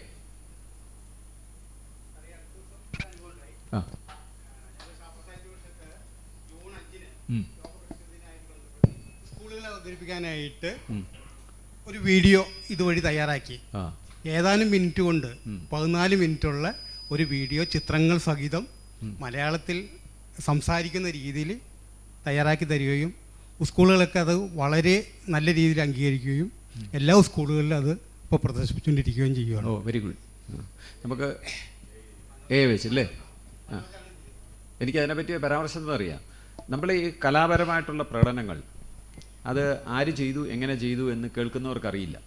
സ്കൂളുകളെ അവതരിപ്പിക്കാനായിട്ട് ഒരു വീഡിയോ ഇതുവഴി തയ്യാറാക്കി. ഏതാനും മിനിറ്റ് കൊണ്ട് 14 മിനിറ്റുള്ള ഒരു വീഡിയോ ചിത്രങ്ങൾ സഹിതം മലയാളത്തിൽ സംസാരിക്കുന്ന രീതിയിൽ തയ്യാറാക്കി തരികയും സ്കൂളുകളൊക്കെ അത് വളരെ നല്ല രീതിയിൽ അംഗീകരിക്കുകയും എല്ലാ സ്കൂളുകളിലും അത് ഇപ്പോൾ പ്രദർശിപ്പിച്ചുകൊണ്ടിരിക്കുകയും ചെയ്യുകയാണ്. Very good. നമുക്ക് വെച്ചല്ലേ? എനിക്കതിനെപ്പറ്റി പരാമർശം അറിയാം. നമ്മൾ ഈ കലാപരമായിട്ടുള്ള പ്രകടനങ്ങൾ അത് ആര് ചെയ്തു, എങ്ങനെ ചെയ്തു എന്ന് കേൾക്കുന്നവർക്കറിയില്ല.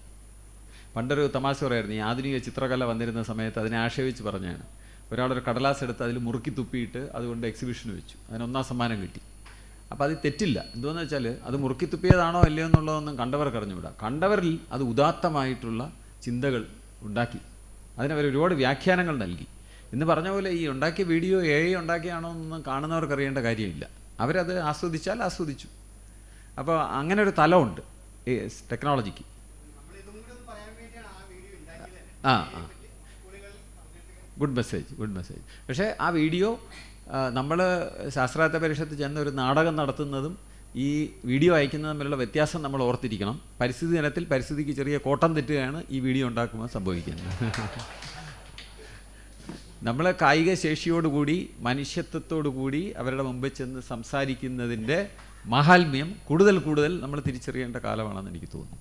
പണ്ടൊരു തമാശ പറയായിരുന്നു, ഈ ആധുനിക ചിത്രകല വന്നിരുന്ന സമയത്ത് അതിനെ ആക്ഷേപിച്ച് പറഞ്ഞാണ്. ഒരാളൊരു കടലാസ് എടുത്ത് അതിൽ മുറുക്കി തുപ്പിയിട്ട് അതുകൊണ്ട് എക്സിബിഷന് വെച്ചു, അതിന് 1ാം സമ്മാനം കിട്ടി. അപ്പോൾ അത് തെറ്റില്ല. എന്തുവെന്ന് വെച്ചാൽ അത് മുറുക്കി തുപ്പിയതാണോ അല്ലയോ എന്നുള്ളതൊന്നും കണ്ടവർക്ക് അറിഞ്ഞുകൂടാ. കണ്ടവരിൽ അത് ഉദാത്തമായിട്ടുള്ള ചിന്തകൾ ഉണ്ടാക്കി, അതിനവർ ഒരുപാട് വ്യാഖ്യാനങ്ങൾ നൽകി. എന്ന് പറഞ്ഞ പോലെ ഈ ഉണ്ടാക്കിയ വീഡിയോ AI ഉണ്ടാക്കിയാണോ എന്നൊന്നും കാണുന്നവർക്ക് അറിയേണ്ട കാര്യമില്ല. അവരത് ആസ്വദിച്ചാൽ ആസ്വദിച്ചു. അപ്പോൾ അങ്ങനെ ഒരു തലമുണ്ട് ടെക്നോളജിക്ക്. Good message. പക്ഷേ ആ വീഡിയോ നമ്മൾ ശാസ്ത്രാർത്ഥ പരിഷത്ത് ചെന്ന ഒരു നാടകം നടത്തുന്നതും ഈ വീഡിയോ അയക്കുന്നതും തമ്മിലുള്ള വ്യത്യാസം നമ്മൾ ഓർത്തിരിക്കണം. പരിസ്ഥിതി ദിനത്തിൽ പരിസ്ഥിതിക്ക് ചെറിയ കോട്ടം തെറ്റുകയാണ് ഈ വീഡിയോ ഉണ്ടാക്കുമ്പോൾ സംഭവിക്കുന്നത്. നമ്മൾ കായിക ശേഷിയോടുകൂടി, മനുഷ്യത്വത്തോടുകൂടി അവരുടെ മുമ്പിൽ ചെന്ന് സംസാരിക്കുന്നതിൻ്റെ മഹാത്മ്യം കൂടുതൽ നമ്മൾ തിരിച്ചറിയേണ്ട കാലമാണെന്ന് എനിക്ക് തോന്നുന്നു.